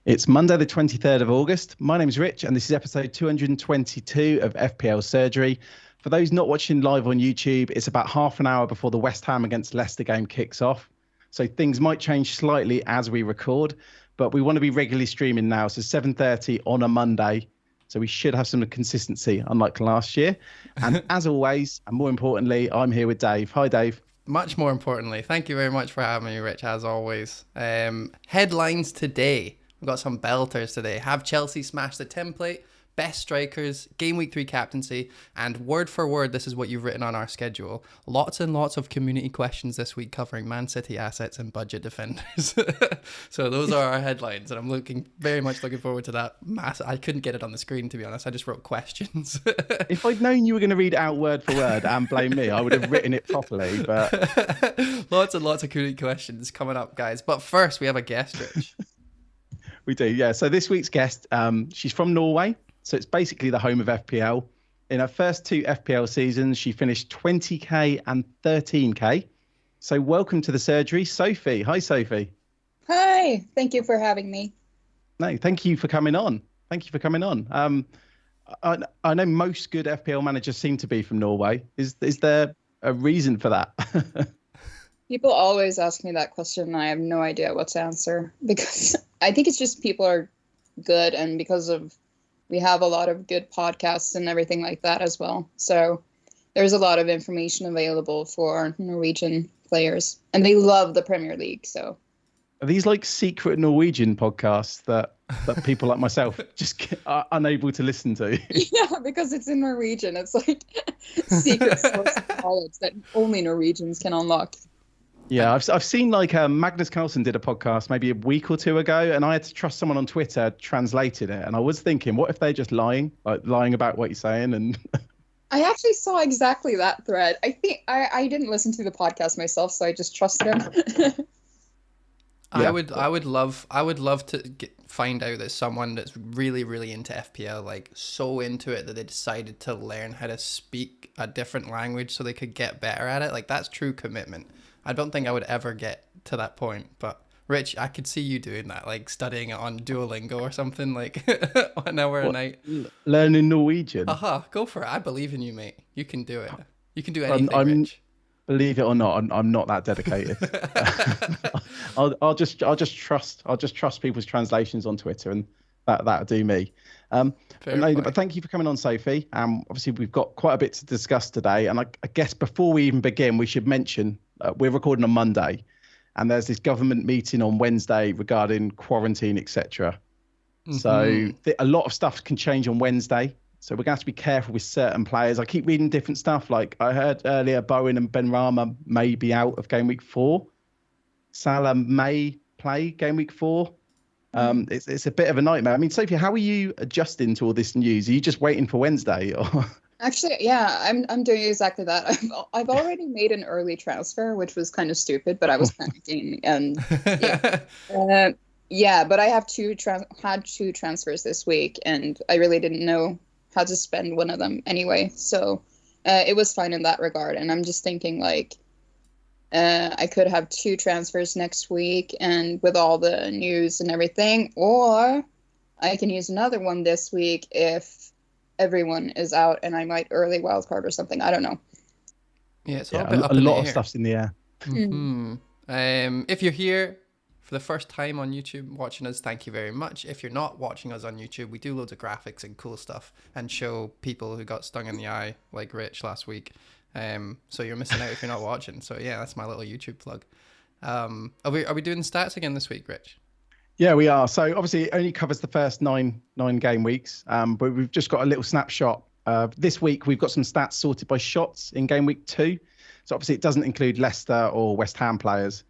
It's Monday, the 23rd of August. My name's Rich, and this is episode 222 of FPL Surgery. For those not watching live on YouTube, it's about half an hour before the West Ham against Leicester game kicks off. So things might change slightly as we record, but we want to be regularly streaming now. So 7:30 on a Monday. So we should have some consistency, unlike last year. And as always, and more importantly, I'm here with Dave. Hi, Dave. Much more importantly, thank you very much for having me, Rich, as always. Headlines today. We've got some belters today. Have Chelsea smash the template? Best strikers, game week 3 captaincy, and word for word, this is what you've written on our schedule. Lots and lots of community questions this week covering Man City assets and budget defenders. So those are our headlines, and I'm very much looking forward to that. I couldn't get it on the screen, to be honest. I just wrote questions. If I'd known you were going to read it out word for word and blame me, I would have written it properly. But lots and lots of community questions coming up, guys. But first, we have a guest, Rich. We do, yeah. So this week's guest, she's from Norway. So it's basically the home of FPL. In her first 2 FPL seasons, she finished 20k and 13k. So welcome to the surgery, Sophie. Hi, Sophie. Hi. Thank you for having me. No, thank you for coming on. I know most good FPL managers seem to be from Norway. Is there a reason for that? People always ask me that question, and I have no idea what to answer, because I think it's just people are good, and because of we have a lot of good podcasts and everything like that as well. So there's a lot of information available for Norwegian players, and they love the Premier League. So are these like secret Norwegian podcasts that people like myself just are unable to listen to? Yeah, because it's in Norwegian. It's like secret source of knowledge that only Norwegians can unlock. Yeah, I've seen like Magnus Carlsen did a podcast maybe a week or 2 ago, and I had to trust someone on Twitter translated it. And I was thinking, what if they're just lying about what you're saying? And I actually saw exactly that thread. I think I didn't listen to the podcast myself, so I just trusted him. I would love to find out that someone that's really, really into FPL, like so into it that they decided to learn how to speak a different language so they could get better at it. Like, that's true commitment. I don't think I would ever get to that point, but Rich, I could see you doing that, like studying it on Duolingo or something, like 1 hour a night. Learning Norwegian. Go for it. I believe in you, mate. You can do it. You can do anything, Rich. Believe it or not, I'm not that dedicated. I'll just trust people's translations on Twitter, and that'll do me. But thank you for coming on, Sophie. Obviously, we've got quite a bit to discuss today, and I guess before we even begin, we should mention we're recording on Monday, and there's this government meeting on Wednesday regarding quarantine, etc. Mm-hmm. So a lot of stuff can change on Wednesday. So we're going to have to be careful with certain players. I keep reading different stuff. Like I heard earlier, Bowen and Benrahma may be out of game week 4. Salah may play game week 4. It's a bit of a nightmare. I mean, Sophie, how are you adjusting to all this news? Are you just waiting for Wednesday? Or? Actually, yeah, I'm doing exactly that. I've already made an early transfer, which was kind of stupid, but I was panicking, and but I have had 2 transfers this week, and I really didn't know how to spend one of them anyway. So it was fine in that regard, and I'm just thinking like I could have 2 transfers next week, and with all the news and everything, or I can use another one this week if everyone is out, and I might early wildcard or something. I don't know. Yeah, it's a lot of stuff's in the air. Mm-hmm. If you're here for the first time on YouTube watching us, thank you very much. If you're not watching us on YouTube, we do loads of graphics and cool stuff and show people who got stung in the eye, like Rich last week. So you're missing out if you're not watching. So yeah, that's my little YouTube plug. Are we doing stats again this week, Rich? Yeah, we are. So obviously it only covers the first nine game weeks, but we've just got a little snapshot. This week we've got some stats sorted by shots in game week 2. So obviously it doesn't include Leicester or West Ham players.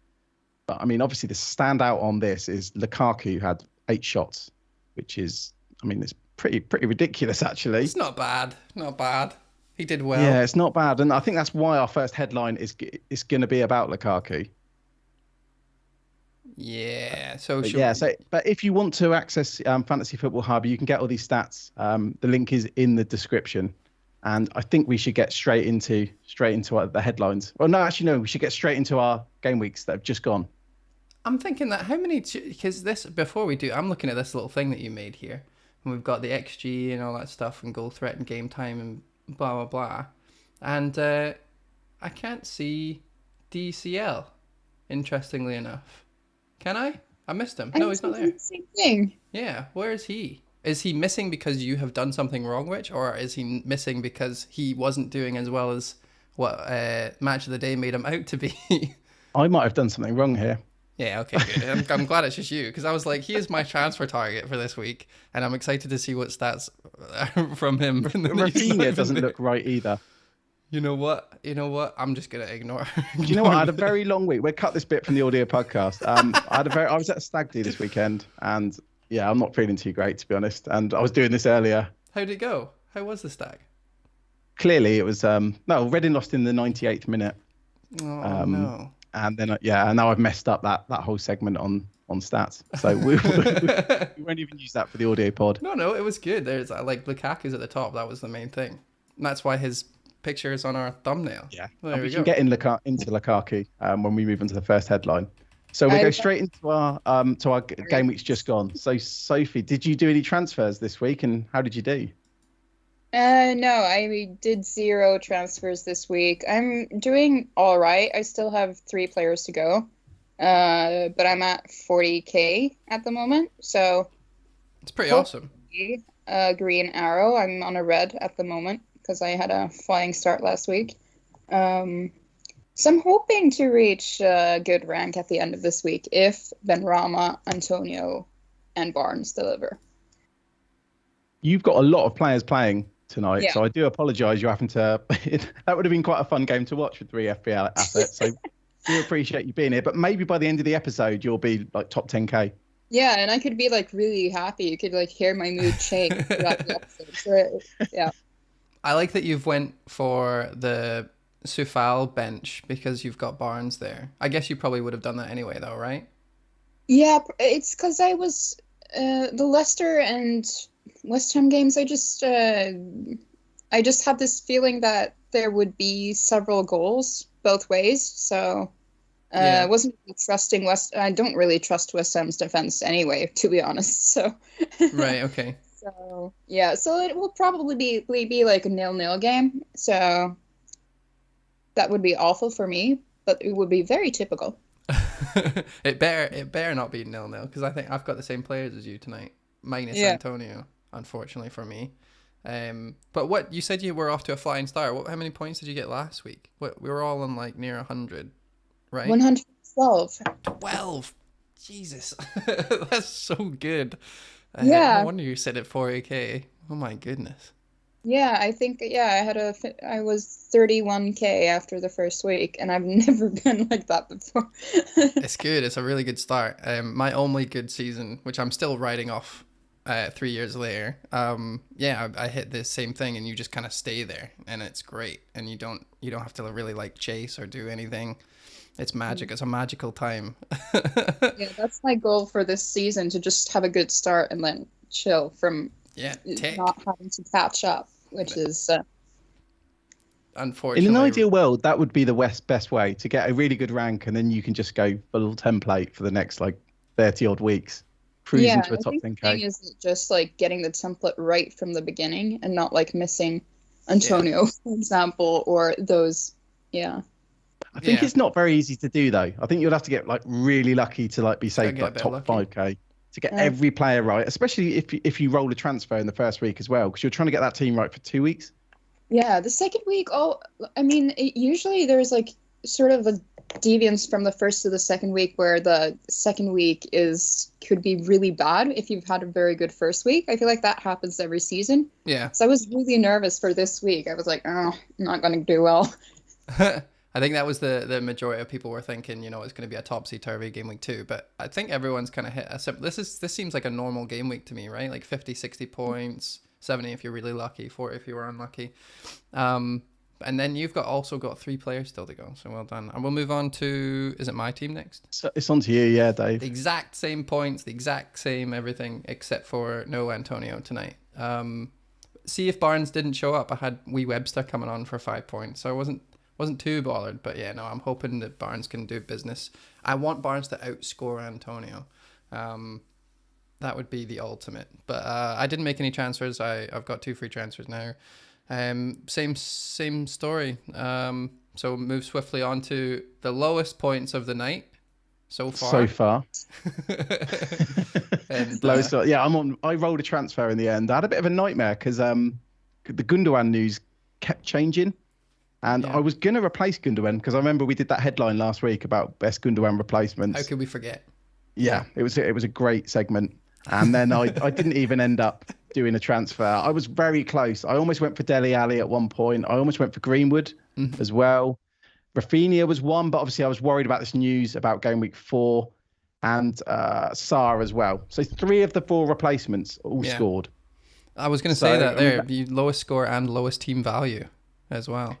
But I mean, obviously the standout on this is Lukaku had 8 shots, which is, I mean, it's pretty ridiculous actually. It's not bad. He did well. Yeah, it's not bad. And I think that's why our first headline is going to be about Lukaku. Yeah. But if you want to access Fantasy Football Hub, you can get all these stats. The link is in the description. And I think we should get straight into the headlines. Well, no, actually, no, we should get straight into our game weeks that have just gone. I'm thinking that how many, because this, before we do, I'm looking at this little thing that you made here. And we've got the XG and all that stuff and goal threat and game time and blah, blah, blah. And I can't see DCL, interestingly enough. Can I? I missed him. No, he's not there. Same thing. Yeah, where is he? Is he missing because you have done something wrong, Rich? Or is he missing because he wasn't doing as well as what Match of the Day made him out to be? I might have done something wrong here. Yeah, okay, good. I'm glad it's just you, because I was like, he is my transfer target for this week, and I'm excited to see what stats from him. Rafinha doesn't look right either. You know what? I'm just gonna ignore. Do you know what? I had a very long week. We'll cut this bit from the audio podcast. I was at a stag do this weekend, and yeah, I'm not feeling too great, to be honest. And I was doing this earlier. How'd it go? How was the stag? Clearly, it was Reading lost in the 98th minute. Oh no. And then and now I've messed up that whole segment on stats. So we won't even use that for the audio pod. No, it was good. There's like Lukaku's at the top. That was the main thing. And that's why his picture is on our thumbnail. Yeah, we can get into Lukaku when we move into the first headline. So we go straight into our game week's just gone. So Sophie, did you do any transfers this week, and how did you do? No, I did 0 transfers this week. I'm doing all right. I still have 3 players to go, but I'm at 40k at the moment. So it's pretty awesome. Green arrow. I'm on a red at the moment because I had a flying start last week. So I'm hoping to reach a good rank at the end of this week if Benrahma, Antonio, and Barnes deliver. You've got a lot of players playing tonight, yeah. So I do apologise. You're having to. That would have been quite a fun game to watch with 3 FPL assets. So do appreciate you being here. But maybe by the end of the episode, you'll be like top 10k. Yeah, and I could be like really happy. You could like hear my mood change throughout the episode. So, yeah. I like that you've went for the Sufal bench because you've got Barnes there. I guess you probably would have done that anyway, though, right? Yeah, it's because I was the Leicester and West Ham games. I just had this feeling that there would be several goals both ways. So I wasn't really trusting I don't really trust West Ham's defense anyway, to be honest. So right, okay. So yeah, so it will probably be like a 0-0 game. So that would be awful for me, but it would be very typical. It better not be 0-0 because I think I've got the same players as you tonight, minus Antonio, unfortunately for me. But what you said, you were off to a flying start. How many points did you get last week? We were all on like near 100, right? 112. 12. Jesus, that's so good. Yeah. No wonder you said it 4AK. Oh my goodness. Yeah, I think I was 31k after the first week, and I've never been like that before. It's good. It's a really good start. My only good season, which I'm still riding off 3 years later. I hit the same thing, and you just kind of stay there, and it's great. And you don't have to really like chase or do anything. It's magic. It's a magical time. Yeah, that's my goal for this season, to just have a good start and then chill from not having to catch up, which is unfortunately. In an ideal world, that would be the best way to get a really good rank, and then you can just go full template for the next like 30 odd weeks, cruising to a top 10k. The thing is just like getting the template right from the beginning and not like missing Antonio, for example, or those. Yeah. I think it's not very easy to do though. I think you'll have to get like really lucky to like be saved like top 5k to get every player right, especially if you roll a transfer in the first week as well, because you're trying to get that team right for 2 weeks. Yeah, the second week, usually there's like sort of a deviance from the first to the second week, where the second week could be really bad if you've had a very good first week. I feel like that happens every season. Yeah. So I was really nervous for this week. I was like, oh, I'm not going to do well. I think that was the majority of people were thinking, it's going to be a topsy-turvy game week 2. But I think everyone's kind of hit this seems like a normal game week to me, right? Like 50, 60 points, 70 if you're really lucky, 40 if you were unlucky. And then you've also got 3 players still to go. So well done. And we'll move on to, is it my team next? So it's on to you, yeah, Dave. The exact same points, the exact same everything, except for no Antonio tonight. See if Barnes didn't show up. I had Wee Webster coming on for 5 points. So I wasn't wasn't too bothered. But yeah, no, I'm hoping that Barnes can do business. I want Barnes to outscore Antonio. That would be the ultimate. But I didn't make any transfers. I've got 2 free transfers now. Same story. So move swiftly on to the lowest points of the night so far. And Lowest, yeah, I rolled a transfer in the end. I had a bit of a nightmare because the Gundogan news kept changing, and I was gonna replace Gundogan because I remember we did that headline last week about best Gundogan replacements. How could we forget? Yeah, it was a great segment, and then I didn't even end up doing a transfer. I was very close. I almost went for Dele Alli at one point. I almost went for Greenwood as well. Rafinha was one, but obviously I was worried about this news about game week 4, and Sarr as well. So 3 of the 4 replacements all scored. I was going to say that there, lowest score and lowest team value as well.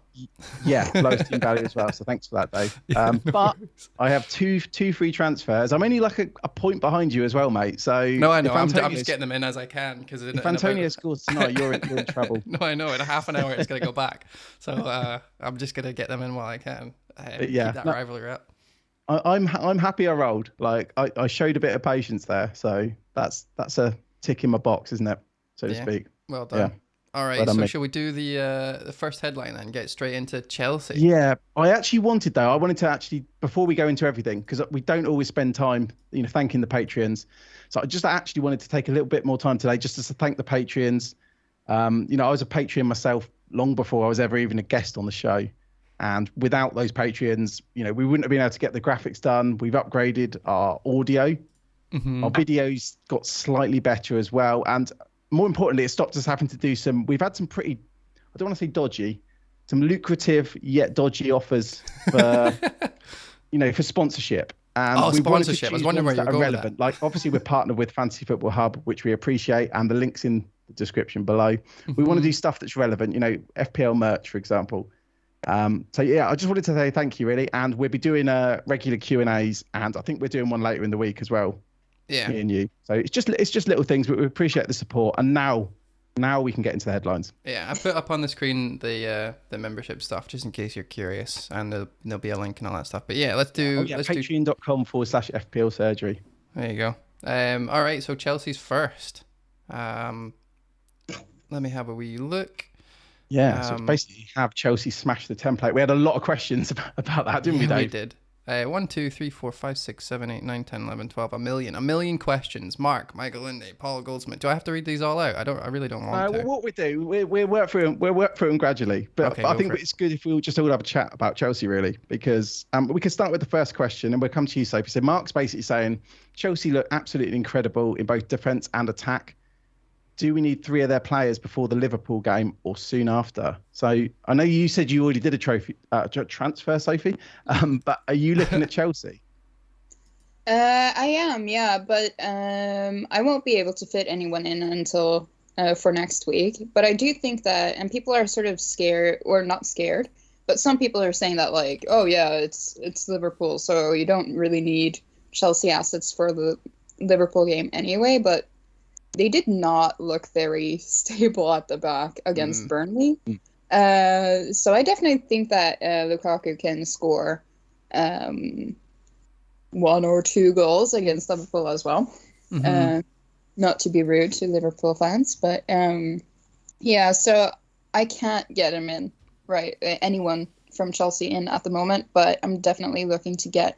Yeah, lowest team value as well. So thanks for that, Dave. But I have two free transfers. I'm only like a point behind you as well, mate. So no, I know. I'm just getting them in as I can because if Antonio scores tonight, you're in trouble. No, I know. In a half an hour, it's going to go back. So I'm just going to get them in while I can. Keep that rivalry up. I'm happy I rolled. Like I showed a bit of patience there. So that's a tick in my box, isn't it? So to speak. Well done. Yeah. All right, so shall we do the first headline then? Get straight into Chelsea. Yeah, I wanted to before we go into everything, because we don't always spend time, thanking the Patreons. So I just actually wanted to take a little bit more time today just to thank the Patreons. I was a Patreon myself long before I was ever even a guest on the show. And without those Patreons, we wouldn't have been able to get the graphics done. We've upgraded our audio. Mm-hmm. Our videos got slightly better as well. And more importantly, it stopped us having to do we've had some pretty, I don't want to say dodgy, some lucrative yet dodgy offers for, for sponsorship. And sponsorship. I was wondering where you're going with that. Like, obviously, we're partnered with Fantasy Football Hub, which we appreciate, and the link's in the description below. Mm-hmm. We want to do stuff that's relevant, FPL merch, for example. So yeah, I just wanted to say thank you, really. And we'll be doing regular Q&As, and I think we're doing one later in the week as well. Yeah, me and you. So it's just little things, but we appreciate the support. And now we can get into the headlines. Yeah, I put up on the screen the membership stuff just in case you're curious, and there'll be a link and all that stuff. But yeah, let's do patreon.com/FPL Surgery. There you go. All right, so Chelsea's first. Let me have a wee look. Yeah, so basically have Chelsea smash the template. We had a lot of questions about that, didn't we, Dave? We did. 1, 2, 3, 4, 5, 6, 7, 8, 9, 10, 11, 12, a million questions. Mark, Michael Linday, Paul Goldsmith. Do I have to read these all out? I really don't want to. Well, what we do, we'll work through them gradually. But I think it's good if we just all have a chat about Chelsea, really, because we can start with the first question, and we'll come to you, Sophie. So Mark's basically saying Chelsea look absolutely incredible in both defence and attack. Do we need 3 of their players before the Liverpool game or soon after? So I know you said you already did a transfer, Sophie, but are you looking at Chelsea? I am, yeah, but I won't be able to fit anyone in until for next week. But I do think that, and people are sort of scared, or not scared, but some people are saying that, like, oh yeah, it's Liverpool, so you don't really need Chelsea assets for the Liverpool game anyway, but they did not look very stable at the back against Burnley. So I definitely think that Lukaku can score 1 or 2 goals against Liverpool as well. Mm-hmm. Not to be rude to Liverpool fans, but yeah, so I can't get him in, right? Anyone from Chelsea in at the moment, but I'm definitely looking to get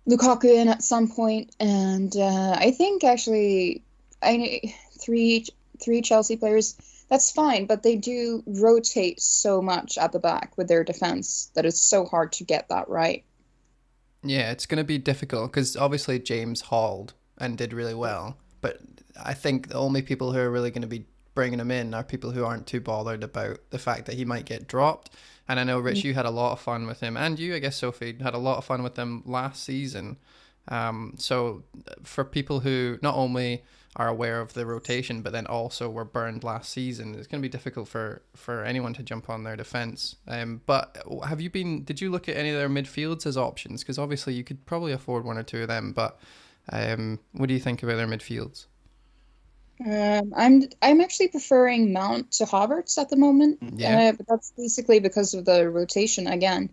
Lukaku in at some point. And I think actually... three Chelsea players, that's fine, but they do rotate so much at the back with their defense that it's so hard to get that right. Yeah, it's going to be difficult because obviously James hauled and did really well, but I think the only people who are really going to be bringing him in are people who aren't too bothered about the fact that he might get dropped. And I know, Rich, you had a lot of fun with him, and you, I guess, Sophie, had a lot of fun with them last season. So for people who not only are aware of the rotation, but then also were burned last season, it's going to be difficult for anyone to jump on their defense. But did you look at any of their midfields as options? Because obviously you could probably afford 1 or 2 of them, but what do you think about their midfields? I'm actually preferring Mount to Havertz at the moment. Yeah. But that's basically because of the rotation again.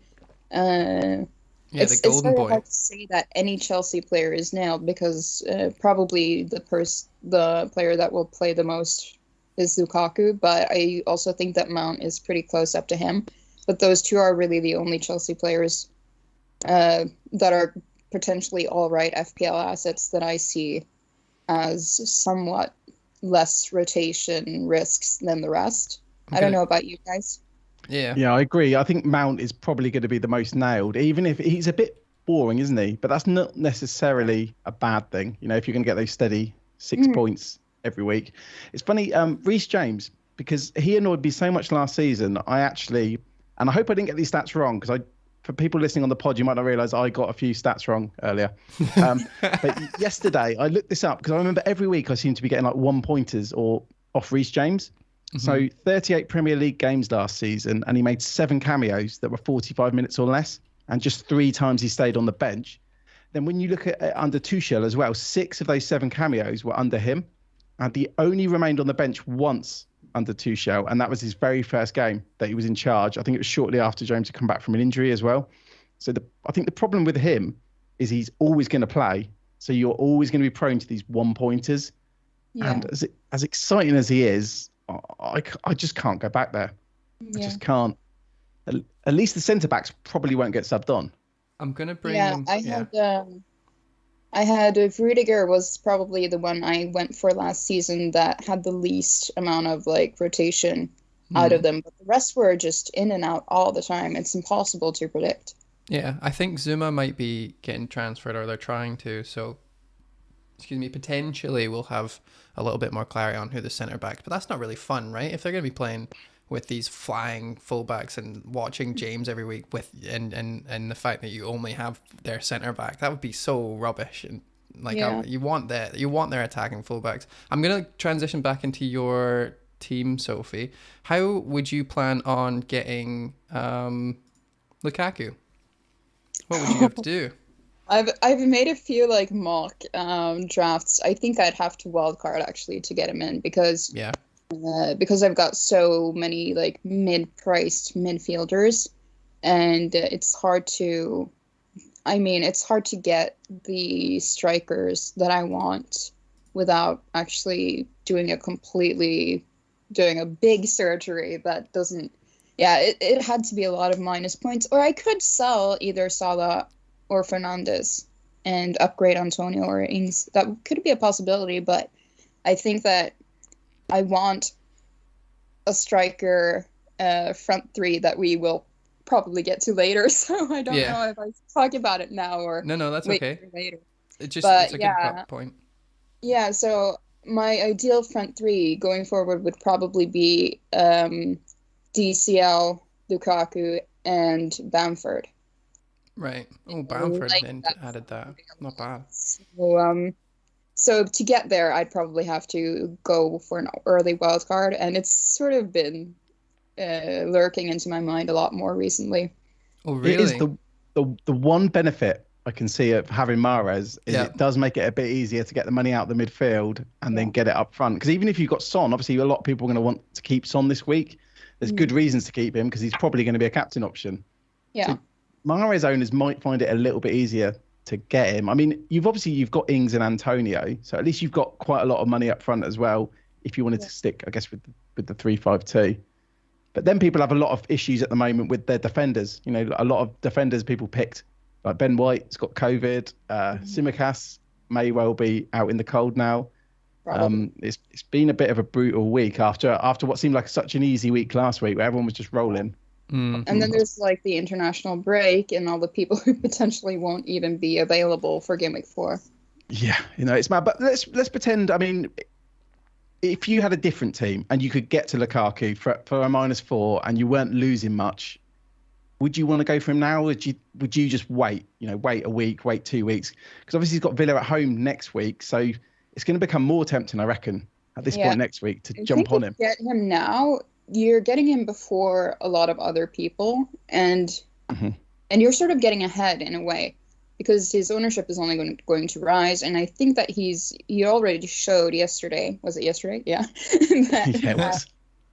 Uh, Yeah, the it's golden very boy. hard to say that any Chelsea player is nailed because probably the player that will play the most is Lukaku, but I also think that Mount is pretty close up to him. But those two are really the only Chelsea players that are potentially all right FPL assets that I see as somewhat less rotation risks than the rest. I don't know about you guys. Yeah. Yeah, I agree. I think Mount is probably going to be the most nailed, even if he's a bit boring, isn't he? But that's not necessarily a bad thing. You know, if you can get those steady 6 points every week. It's funny, Reece James, because he annoyed me so much last season. I actually, and I hope I didn't get these stats wrong, because for people listening on the pod, you might not realize I got a few stats wrong earlier. But yesterday, I looked this up because I remember every week I seem to be getting like 1-pointers or off Reece James. So 38 Premier League games last season, and he made 7 cameos that were 45 minutes or less, and just 3 times he stayed on the bench. Then when you look at it under Tuchel as well, 6 of those 7 cameos were under him, and he only remained on the bench once under Tuchel, and that was his very first game that he was in charge. I think it was shortly after James had come back from an injury as well. So I think the problem with him is he's always going to play, so you're always going to be prone to these 1-pointers. Yeah. And as exciting as he is, I just can't go back there. Yeah. I just can't. At least the centre backs probably won't get subbed on. I'm gonna bring him. I had if Rudiger was probably the one I went for last season that had the least amount of like rotation out of them, but the rest were just in and out all the time. It's impossible to predict. Yeah, I think Zuma might be getting transferred, or they're trying to. So, potentially we'll have a little bit more clarity on who the centre backs. But that's not really fun, right? If they're going to be playing with these flying fullbacks and watching James every week and the fact that you only have their centre back, that would be so rubbish. And you want their attacking fullbacks. I'm going to transition back into your team, Sophie. How would you plan on getting Lukaku? What would you have to do? I've made a few like mock drafts. I think I'd have to wildcard actually to get him in because I've got so many like mid-priced midfielders, and it's hard to get the strikers that I want without actually doing a big surgery that doesn't. Yeah, it had to be a lot of minus points, or I could sell either Salah or Fernandes and upgrade Antonio or Ings. That could be a possibility, but I think that I want a striker front three that we will probably get to later. So I don't know if I talk about it now or no, that's wait okay. For later. It's a good point. Yeah, so my ideal front three going forward would probably be DCL, Lukaku, and Bamford. Right. Oh, Bamford added that. Not bad. So to get there, I'd probably have to go for an early wild card, and it's sort of been lurking into my mind a lot more recently. Oh, really? It is the one benefit I can see of having Mahrez is it does make it a bit easier to get the money out the midfield and then get it up front. Because even if you've got Son, obviously a lot of people are going to want to keep Son this week. There's good reasons to keep him because he's probably going to be a captain option. Yeah. So Mahrez owners might find it a little bit easier to get him. I mean, you've got Ings and Antonio, so at least you've got quite a lot of money up front as well if you wanted to stick, I guess, with the 3-5-2. But then people have a lot of issues at the moment with their defenders. You know, a lot of defenders people picked, like Ben White's got COVID. Tsimikas may well be out in the cold now. It's been a bit of a brutal week after what seemed like such an easy week last week where everyone was just rolling. And then there's like the international break and all the people who potentially won't even be available for Game Week 4. Yeah, it's mad. But let's pretend. I mean, if you had a different team and you could get to Lukaku for a -4 and you weren't losing much, would you want to go for him now, or would you just wait? Wait a week, wait 2 weeks, because obviously he's got Villa at home next week, so it's going to become more tempting, I reckon, at this point next week to jump on him. Get him now. You're getting him before a lot of other people, and you're sort of getting ahead in a way, because his ownership is only going to rise. And I think that he already showed yesterday. Was it yesterday? Yeah. that, Yeah, it was.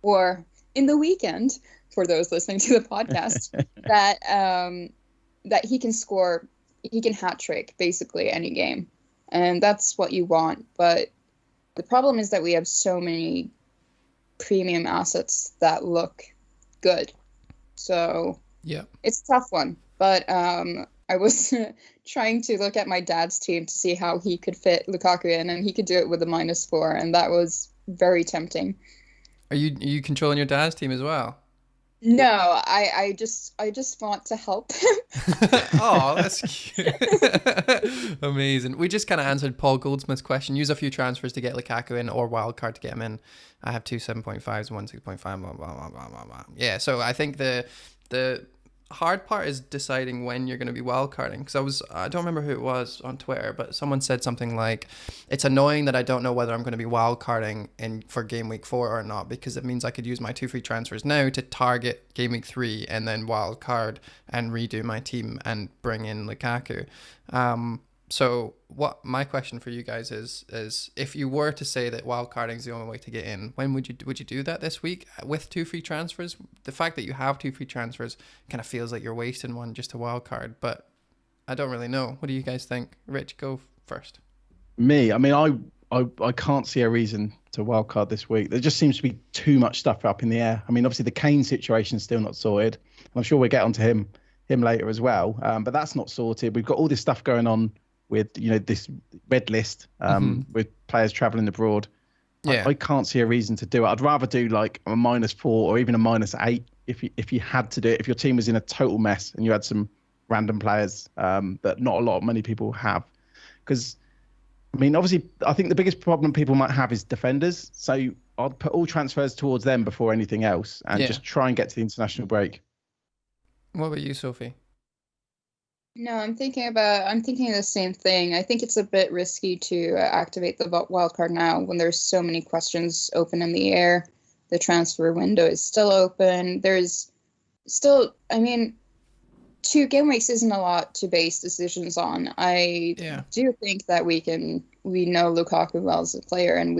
or in the weekend, for those listening to the podcast, that he can hat trick basically any game. And that's what you want. But the problem is that we have so many premium assets that look good. So yeah, it's a tough one. But I was trying to look at my dad's team to see how he could fit Lukaku in, and he could do it with a -4, and that was very tempting. Are you controlling your dad's team as well? No, I just want to help him. Oh, that's cute. Amazing. We just kind of answered Paul Goldsmith's question. Use a few transfers to get Lukaku in or wildcard to get him in. I have 2 7.5s, 1 6.5, blah, blah, blah, blah, blah, blah. Yeah, so I think the hard part is deciding when you're going to be wildcarding, because I don't remember who it was on Twitter, but someone said something like, it's annoying that I don't know whether I'm going to be wildcarding for game week 4 or not, because it means I could use my 2 free transfers now to target game week 3 and then wildcard and redo my team and bring in Lukaku. So what my question for you guys is if you were to say that wildcarding is the only way to get in, when would you do that this week with 2 free transfers? The fact that you have 2 free transfers kind of feels like you're wasting one just to wildcard, but I don't really know. What do you guys think? Rich, go first. Me, I mean, I can't see a reason to wildcard this week. There just seems to be too much stuff up in the air. I mean, obviously the Kane situation is still not sorted. I'm sure we'll get onto him later as well, but that's not sorted. We've got all this stuff going on with this red list with players traveling abroad. Yeah. I can't see a reason to do it. I'd rather do like a -4 or even a -8 if you had to do it, if your team was in a total mess and you had some random players that not a lot of many people have. Because I mean, obviously I think the biggest problem people might have is defenders, so I'd put all transfers towards them before anything else and just try and get to the international break. What about you, Sophie? No, I'm thinking the same thing. I think it's a bit risky to activate the wildcard now when there's so many questions open in the air. The transfer window is still open. There's still, I mean, 2 game weeks isn't a lot to base decisions on. I do think that we know Lukaku well as a player, and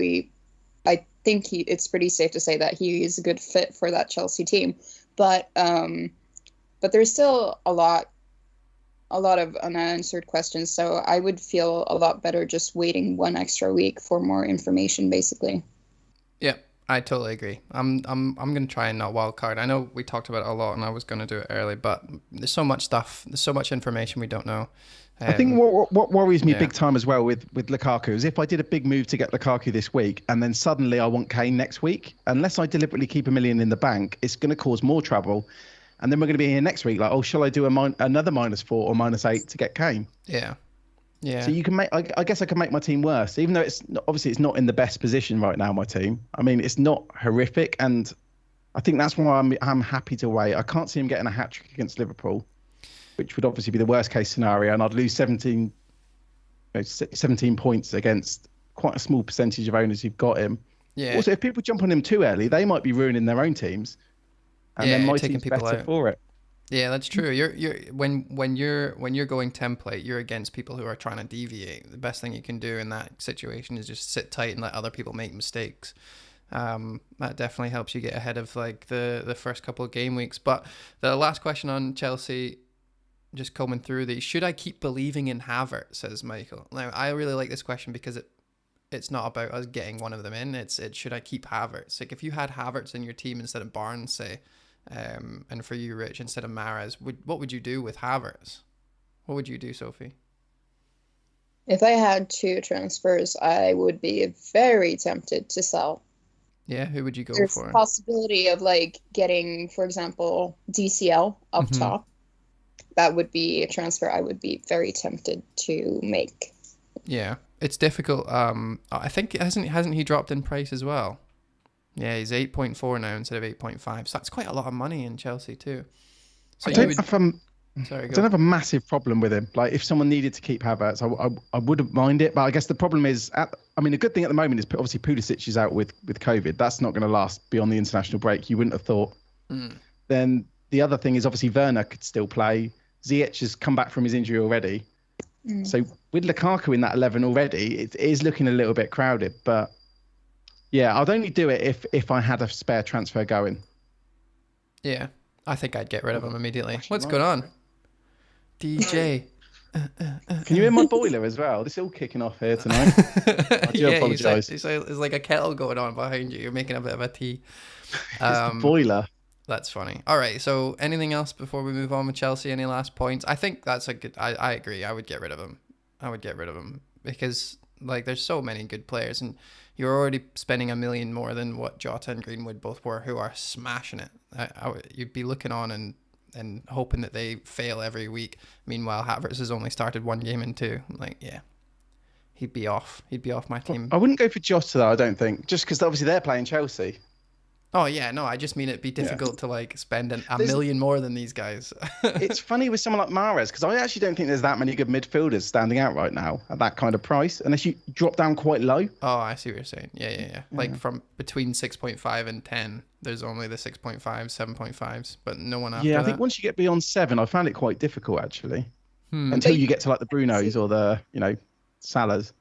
I think it's pretty safe to say that he is a good fit for that Chelsea team. But there's still a lot of unanswered questions, so I would feel a lot better just waiting 1 extra week for more information, basically. Yeah, I totally agree. I'm going to try and not wildcard. I know we talked about it a lot, and I was going to do it early, but there's so much stuff, there's so much information we don't know. I think what worries me big time as well with Lukaku is if I did a big move to get Lukaku this week and then suddenly I want Kane next week, unless I deliberately keep $1 million in the bank, it's going to cause more trouble. And then we're going to be here next week. Like, oh, shall I do another -4 or -8 to get Kane? Yeah. So you can make. I guess I can make my team worse, even though it's not in the best position right now. My team. I mean, it's not horrific, and I think that's why I'm happy to wait. I can't see him getting a hat trick against Liverpool, which would obviously be the worst case scenario, and I'd lose 17 points against quite a small percentage of owners who've got him. Yeah. Also, if people jump on him too early, they might be ruining their own teams. And then my team's better for it. Yeah, that's true. When you're going template, you're against people who are trying to deviate. The best thing you can do in that situation is just sit tight and let other people make mistakes. That definitely helps you get ahead of like the first couple of game weeks. But the last question on Chelsea, just coming through these, should I keep believing in Havertz, says Michael. Now, I really like this question because it's not about us getting one of them in. It's should I keep Havertz? Like if you had Havertz in your team instead of Barnes, say, and for you, Rich, instead of Mahrez, what would you do with Havertz? What would you do, Sophie? If I had 2 transfers, I would be very tempted to sell. Yeah, who would you go There's for? There's a possibility of like getting, for example, DCL up top. That would be a transfer I would be very tempted to make. Yeah, it's difficult. I think hasn't he dropped in price as well? Yeah, he's 8.4 now instead of 8.5. So that's quite a lot of money in Chelsea too. So I don't have a massive problem with him. Like if someone needed to keep Havertz, I wouldn't mind it. But I guess the problem is, the good thing at the moment is obviously Pulisic is out with COVID. That's not going to last beyond the international break. You wouldn't have thought. Then the other thing is obviously Werner could still play. Ziyech has come back from his injury already. So with Lukaku in that 11 already, it is looking a little bit crowded. But yeah, I'd only do it if I had a spare transfer going. Yeah, I think I'd get rid of him immediately. What's going on? DJ. Can you hear my boiler as well? This is all kicking off here tonight. I do apologise. It's like a kettle going on behind you. You're making a bit of a tea. It's the boiler. That's funny. All right. So anything else before we move on with Chelsea? Any last points? I think that's a good. I agree. I would get rid of him. Because like there's so many good players, and you're already spending $1 million more than what Jota and Greenwood both were, who are smashing it. You'd be looking on and hoping that they fail every week. Meanwhile, Havertz has only started 1 game in 2. Like, yeah, he'd be off. He'd be off my team. I wouldn't go for Jota though. I don't think, just because obviously they're playing Chelsea. Oh yeah, no, I just mean it'd be difficult to like spend $1 million more than these guys. It's funny with someone like Mahrez, because I actually don't think there's that many good midfielders standing out right now at that kind of price, unless you drop down quite low. Oh, I see what you're saying. Yeah. Like from between 6.5 and 10, there's only the 6.5, 7.5s, but no one after that. Yeah, I think once you get beyond 7, I found it quite difficult actually. Until you get to like the Brunos or the, Salahs.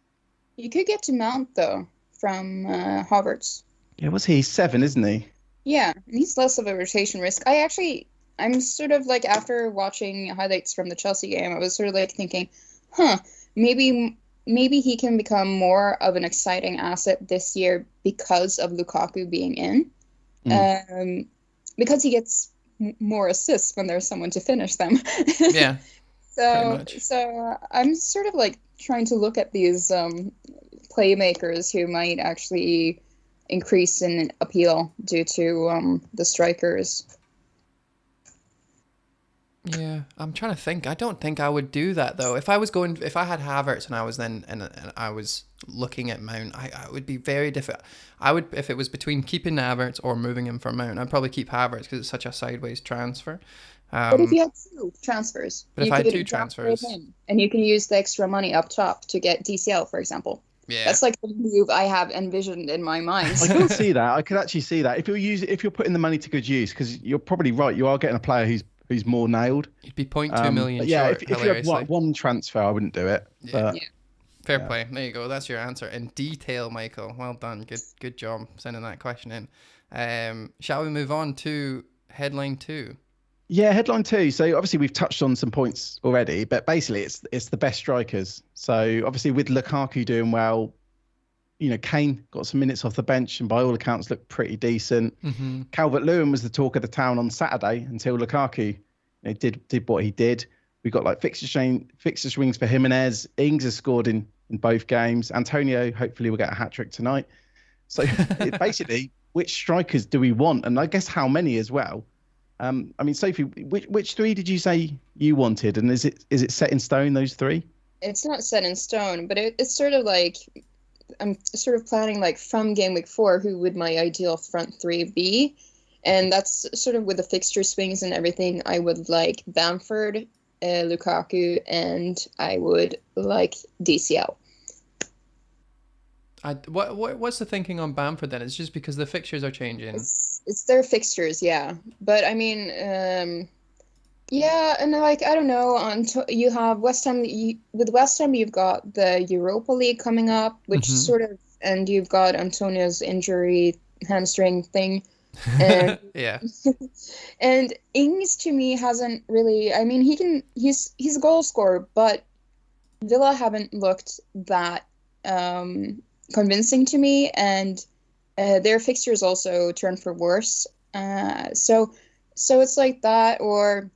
You could get to Mount though from Havertz. Yeah, what's he? 7, isn't he? Yeah, and he's less of a rotation risk. I'm sort of like, after watching highlights from the Chelsea game, I was sort of like thinking, maybe he can become more of an exciting asset this year because of Lukaku being in. Because he gets more assists when there's someone to finish them. Yeah. So I'm sort of like trying to look at these playmakers who might actually increase in appeal due to the strikers. Yeah, I'm trying to think. I don't think I would do that though. If I had Havertz and I was and I was looking at Mount, I would be very different. I would, if it was between keeping Havertz or moving him for Mount, I'd probably keep Havertz because it's such a sideways transfer. But if you had 2 transfers, but if I had 2 transfers, and you can use the extra money up top to get DCL, for example. Yeah, that's like the move I have envisioned in my mind. I can see that. I could actually see that if you're putting the money to good use, because you're probably right. You are getting a player who's more nailed. You'd be 0.2 million. Yeah, short, if you had one transfer, I wouldn't do it. Yeah. Fair play. There you go. That's your answer in detail, Michael. Well done. Good job sending that question in. Shall we move on to headline 2? Yeah, headline 2. So obviously we've touched on some points already, but basically it's the best strikers. So obviously with Lukaku doing well, Kane got some minutes off the bench and by all accounts looked pretty decent. Calvert-Lewin was the talk of the town on Saturday until Lukaku did what he did. We got like fixture swings for Jimenez. Ings has scored in both games. Antonio hopefully will get a hat-trick tonight. So basically, which strikers do we want? And I guess how many as well? Sophie, which 3 did you say you wanted? And is it set in stone, those 3? It's not set in stone, but it's sort of like, I'm sort of planning like from game week 4, who would my ideal front 3 be? And that's sort of with the fixture swings and everything. I would like Bamford, Lukaku, and I would like DCL. What's the thinking on Bamford then? It's just because the fixtures are changing. It's their fixtures, yeah. But I mean, yeah, and like I don't know. You have West Ham. With West Ham, you've got the Europa League coming up, which sort of, and you've got Antonio's injury hamstring thing. And, yeah. And Ings to me hasn't really. I mean, he's a goal scorer, but Villa haven't looked that convincing to me, and their fixtures also turn for worse. So it's like that, or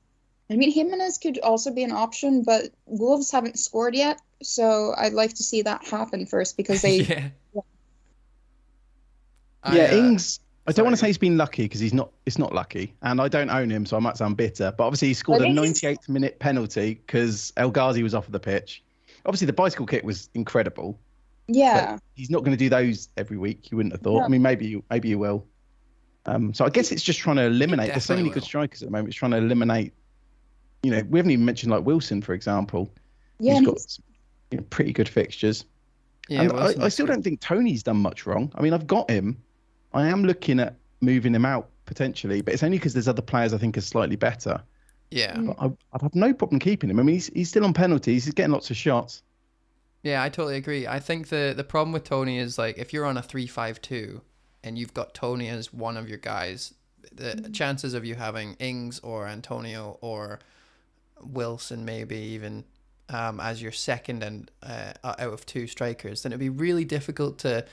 I mean, Jimenez could also be an option, but Wolves haven't scored yet, so I'd like to see that happen first because they. Ings. I don't want to say he's been lucky because it's not lucky, and I don't own him, so I might sound bitter. But obviously, he scored a 98th minute penalty because El Ghazi was off of the pitch. Obviously, the bicycle kick was incredible. Yeah, but he's not going to do those every week. You wouldn't have thought. No. I mean, maybe you will. So I guess it's just trying to eliminate. There's so many good strikers at the moment. It's trying to eliminate. We haven't even mentioned like Wilson, for example. Yeah, he's got pretty good fixtures. Yeah, and I still don't think Tony's done much wrong. I mean, I've got him. I am looking at moving him out potentially, but it's only because there's other players I think are slightly better. Yeah. But I'd have no problem keeping him. I mean, he's still on penalties. He's getting lots of shots. Yeah, I totally agree. I think the problem with Tony is like if you're on a 3-5-2 and you've got Tony as one of your guys, the chances of you having Ings or Antonio or Wilson maybe even as your second and out of two strikers, then it'd be really difficult to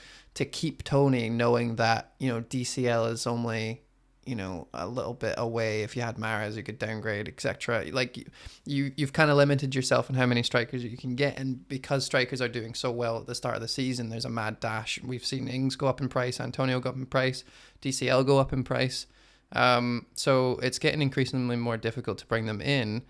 keep Tony knowing that, you know, DCL is only, you know, a little bit away. If you had Mahrez, you could downgrade, etc. Like you've kind of limited yourself in how many strikers you can get, and because strikers are doing so well at the start of the season, there's a mad dash. We've seen Ings go up in price, Antonio go up in price, DCL go up in price. So it's getting increasingly more difficult to bring them in.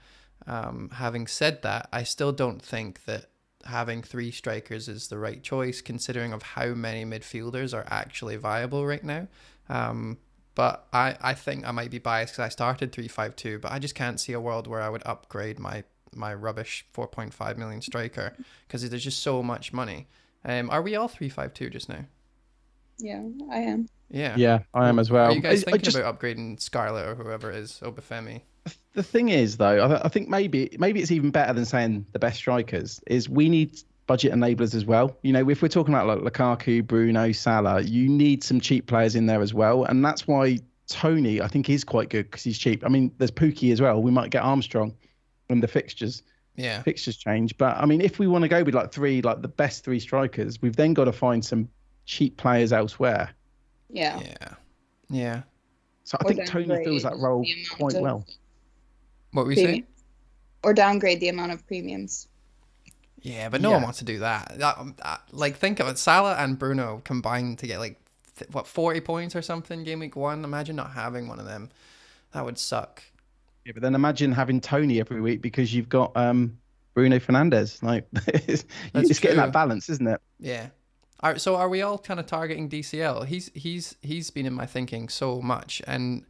Having said that, I still don't think that having three strikers is the right choice, considering of how many midfielders are actually viable right now. But I think I might be biased because I started 3-5-2, but I just can't see a world where I would upgrade my rubbish 4.5 million striker because there's just so much money. Are we all 3-5-2 just now? Yeah, I am. Yeah, I am as well. Are you guys thinking about upgrading Scarlett or whoever it is, Obafemi? The thing is, though, I think maybe it's even better than saying the best strikers. Is we need budget enablers as well. You know, if we're talking about like Lukaku, Bruno, Salah, you need some cheap players in there as well, and that's why Tony, I think, is quite good because he's cheap. I mean, there's Pookie as well. We might get Armstrong when the fixtures change. But I mean, if we want to go with like the best three strikers, we've then got to find some cheap players elsewhere. Yeah. So I think Tony fills that role quite well. What were you saying? Or downgrade the amount of premiums. Yeah, but no one wants to do that. Like, think of it. Salah and Bruno combined to get like 40 points or something game week 1. Imagine not having one of them. That would suck. Yeah, but then imagine having Tony every week because you've got Bruno Fernandes. Like, it's getting that balance, isn't it? Yeah. So are we all kind of targeting DCL? He's been in my thinking so much, and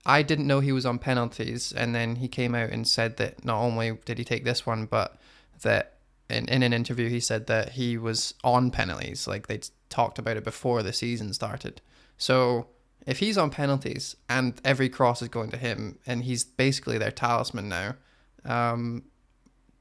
I didn't know he was on penalties, and then he came out and said that not only did he take this one, but that in an interview he said that he was on penalties, like they'd talked about it before the season started. So if he's on penalties and every cross is going to him and he's basically their talisman now,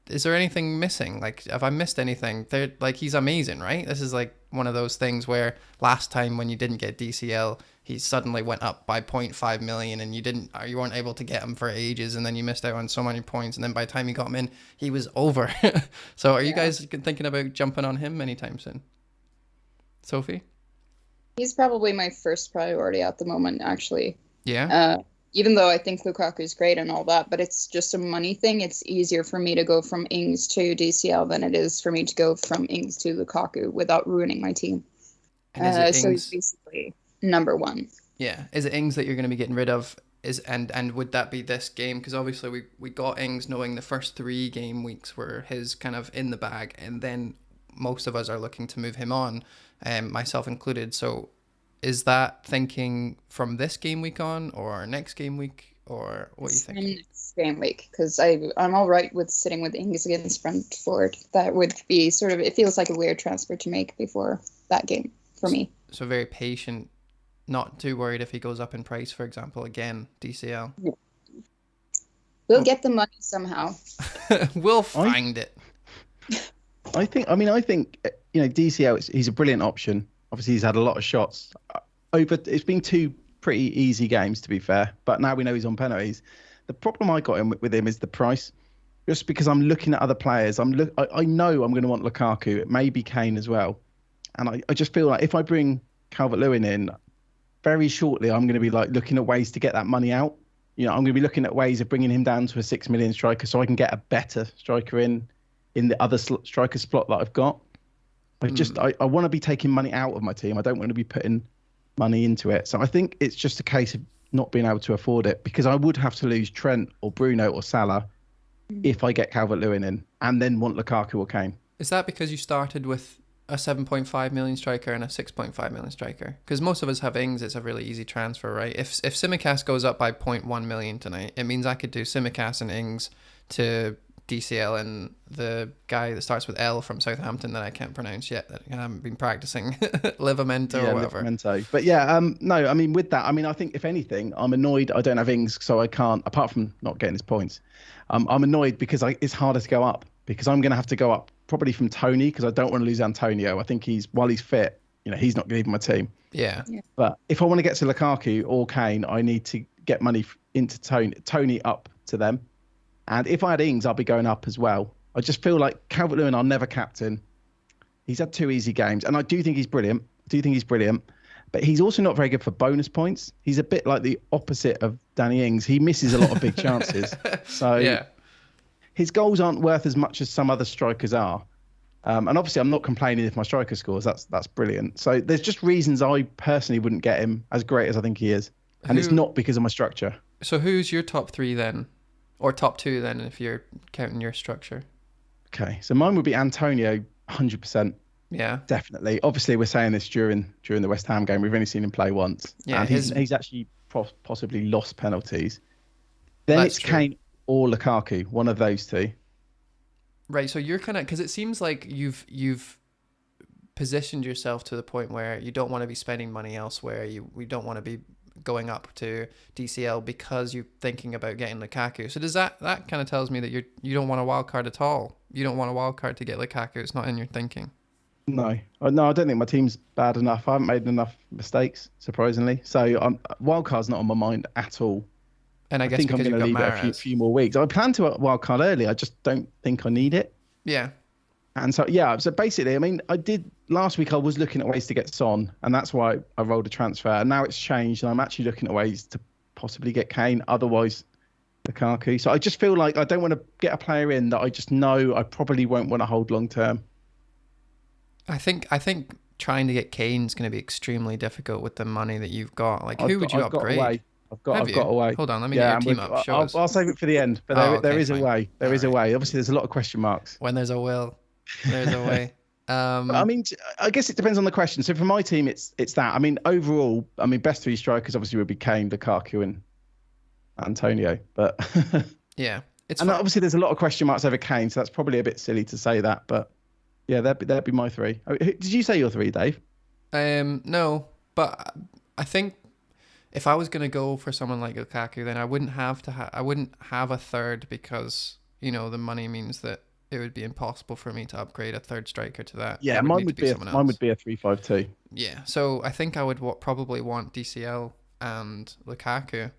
is there anything missing? Like, have I missed anything? Like, he's amazing, right? This is like one of those things where last time when you didn't get DCL, he suddenly went up by 0.5 million and you weren't able to get him for ages, and then you missed out on so many points, and then by the time you got him in, he was over. So are you guys thinking about jumping on him anytime soon? Sophie? He's probably my first priority at the moment, actually. Yeah. Even though I think Lukaku is great and all that, but it's just a money thing. It's easier for me to go from Ings to DCL than it is for me to go from Ings to Lukaku without ruining my team. So he's basically number one. Yeah. Is it Ings that you're going to be getting rid of? And would that be this game? Because obviously we got Ings knowing the first 3 game weeks were his kind of in the bag, and then most of us are looking to move him on, myself included. So is that thinking from this game week on, or next game week, or what do you think? Next game week, because I'm all right with sitting with Ings against Brentford. That would be sort of, it feels like a weird transfer to make before that game for me. So very patient, not too worried if he goes up in price, for example, again, DCL. Yeah. We'll get the money somehow. We'll find it. I think, you know, DCL, he's a brilliant option. Obviously, he's had a lot of shots. It's been 2 pretty easy games, to be fair. But now we know he's on penalties. The problem I got with him is the price. Just because I'm looking at other players, I know I'm going to want Lukaku, maybe Kane as well. And I just feel like if I bring Calvert-Lewin in, very shortly I'm going to be like looking at ways to get that money out. You know, I'm going to be looking at ways of bringing him down to a 6 million striker so I can get a better striker in the other striker slot that I've got. I want to be taking money out of my team. I don't want to be putting money into it. So I think it's just a case of not being able to afford it, because I would have to lose Trent or Bruno or Salah if I get Calvert-Lewin in and then want Lukaku or Kane. Is that because you started with a 7.5 million striker and a 6.5 million striker? Because most of us have Ings. It's a really easy transfer, right? If Tsimikas goes up by 0.1 million tonight, it means I could do Tsimikas and Ings to DCL and the guy that starts with L from Southampton that I can't pronounce yet, that I haven't been practicing, Livamento or whatever. Livamento. But yeah, no, I mean, with that, I mean, I think if anything, I'm annoyed I don't have Ings, so I can't, apart from not getting his points, I'm annoyed because it's harder to go up, because I'm going to have to go up probably from Tony, because I don't want to lose Antonio. I think while he's fit, he's not leaving my team. Yeah. But if I want to get to Lukaku or Kane, I need to get money into Tony up to them. And if I had Ings, I'll be going up as well. I just feel like Calvert-Lewin, I'll never captain. He's had 2 easy games, and I do think he's brilliant. But he's also not very good for bonus points. He's a bit like the opposite of Danny Ings. He misses a lot of big chances. So yeah. His goals aren't worth as much as some other strikers are. And obviously, I'm not complaining if my striker scores. That's brilliant. So there's just reasons I personally wouldn't get him as great as I think he is. And it's not because of my structure. So who's your top 3 then? Or top 2 then, if you're counting your structure? Okay, so mine would be Antonio, 100%. Yeah, definitely. Obviously, we're saying this during the West Ham game. We've only seen him play once, and he's actually possibly lost penalties. Then it's true. Kane or Lukaku, one of those two. Right. So you're kind of, because it seems like you've positioned yourself to the point where you don't want to be spending money elsewhere. We don't want to be going up to DCL because you're thinking about getting Lukaku. So does that kind of tells me that you don't want a wild card at all? You don't want a wild card to get Lukaku. It's not in your thinking. No, I don't think my team's bad enough. I haven't made enough mistakes, surprisingly. So wild card's not on my mind at all. And I think I'm going to leave it a few more weeks. I planned to wild card early. I just don't think I need it. Yeah. And so, so basically, I mean, I did last week, I was looking at ways to get Son, and that's why I rolled a transfer. And now it's changed, and I'm actually looking at ways to possibly get Kane, otherwise Lukaku. So I just feel like I don't want to get a player in that I just know I probably won't want to hold long term. I think trying to get Kane's going to be extremely difficult with the money that you've got. Like, who would you upgrade? I've got a way. Hold on, let me get your team up. I'll save it for the end, but there is a way. There is a way. Obviously, there's a lot of question marks. When there's a will, there's a way. I mean, I guess it depends on the question. So for my team, it's that. I mean, overall, best 3 strikers obviously would be Kane, Lukaku, and Antonio. But yeah, obviously there's a lot of question marks over Kane, so that's probably a bit silly to say that. But yeah, that'd be my 3. Did you say your 3, Dave? No, but I think if I was going to go for someone like Lukaku, then I wouldn't have a third, because the money means that it would be impossible for me to upgrade a third striker to that. Yeah, mine would be a 3-5-2. Yeah, so I think I would probably want DCL and Lukaku,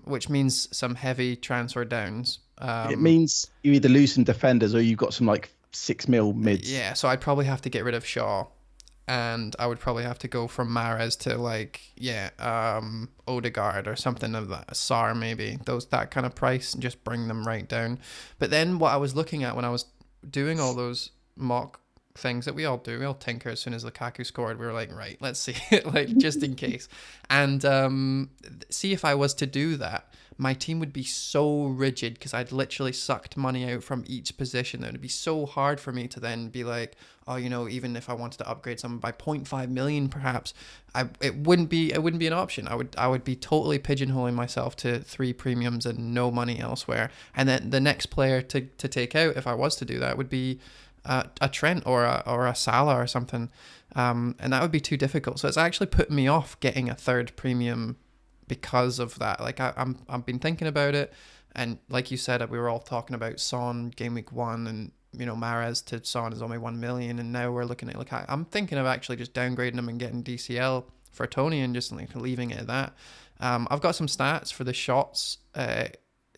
which means some heavy transfer downs. It means you either lose some defenders or you've got some like 6 mil mids. Yeah, so I'd probably have to get rid of Shaw. And I would probably have to go from Mahrez to Odegaard or something of that, Sar maybe, that kind of price, and just bring them right down. But then what I was looking at when I was doing all those mock things that we all do, we all tinker as soon as Lukaku scored. We were like, right, let's see, like just in case. And see if I was to do that, my team would be so rigid because I'd literally sucked money out from each position that it would be so hard for me to then be like, oh, even if I wanted to upgrade someone by 0.5 million, perhaps, it wouldn't be an option. I would be totally pigeonholing myself to 3 premiums and no money elsewhere. And then the next player to take out, if I was to do that, would be a Trent or a Salah or something. And that would be too difficult. So it's actually putting me off getting a third premium because of that. Like I've been thinking about it, and like you said, we were all talking about Son game week 1, and Mahrez to Son is only 1 million, and now we're looking at I'm thinking of actually just downgrading him and getting DCL for Tony and just leaving it at that. I've got some stats for the shots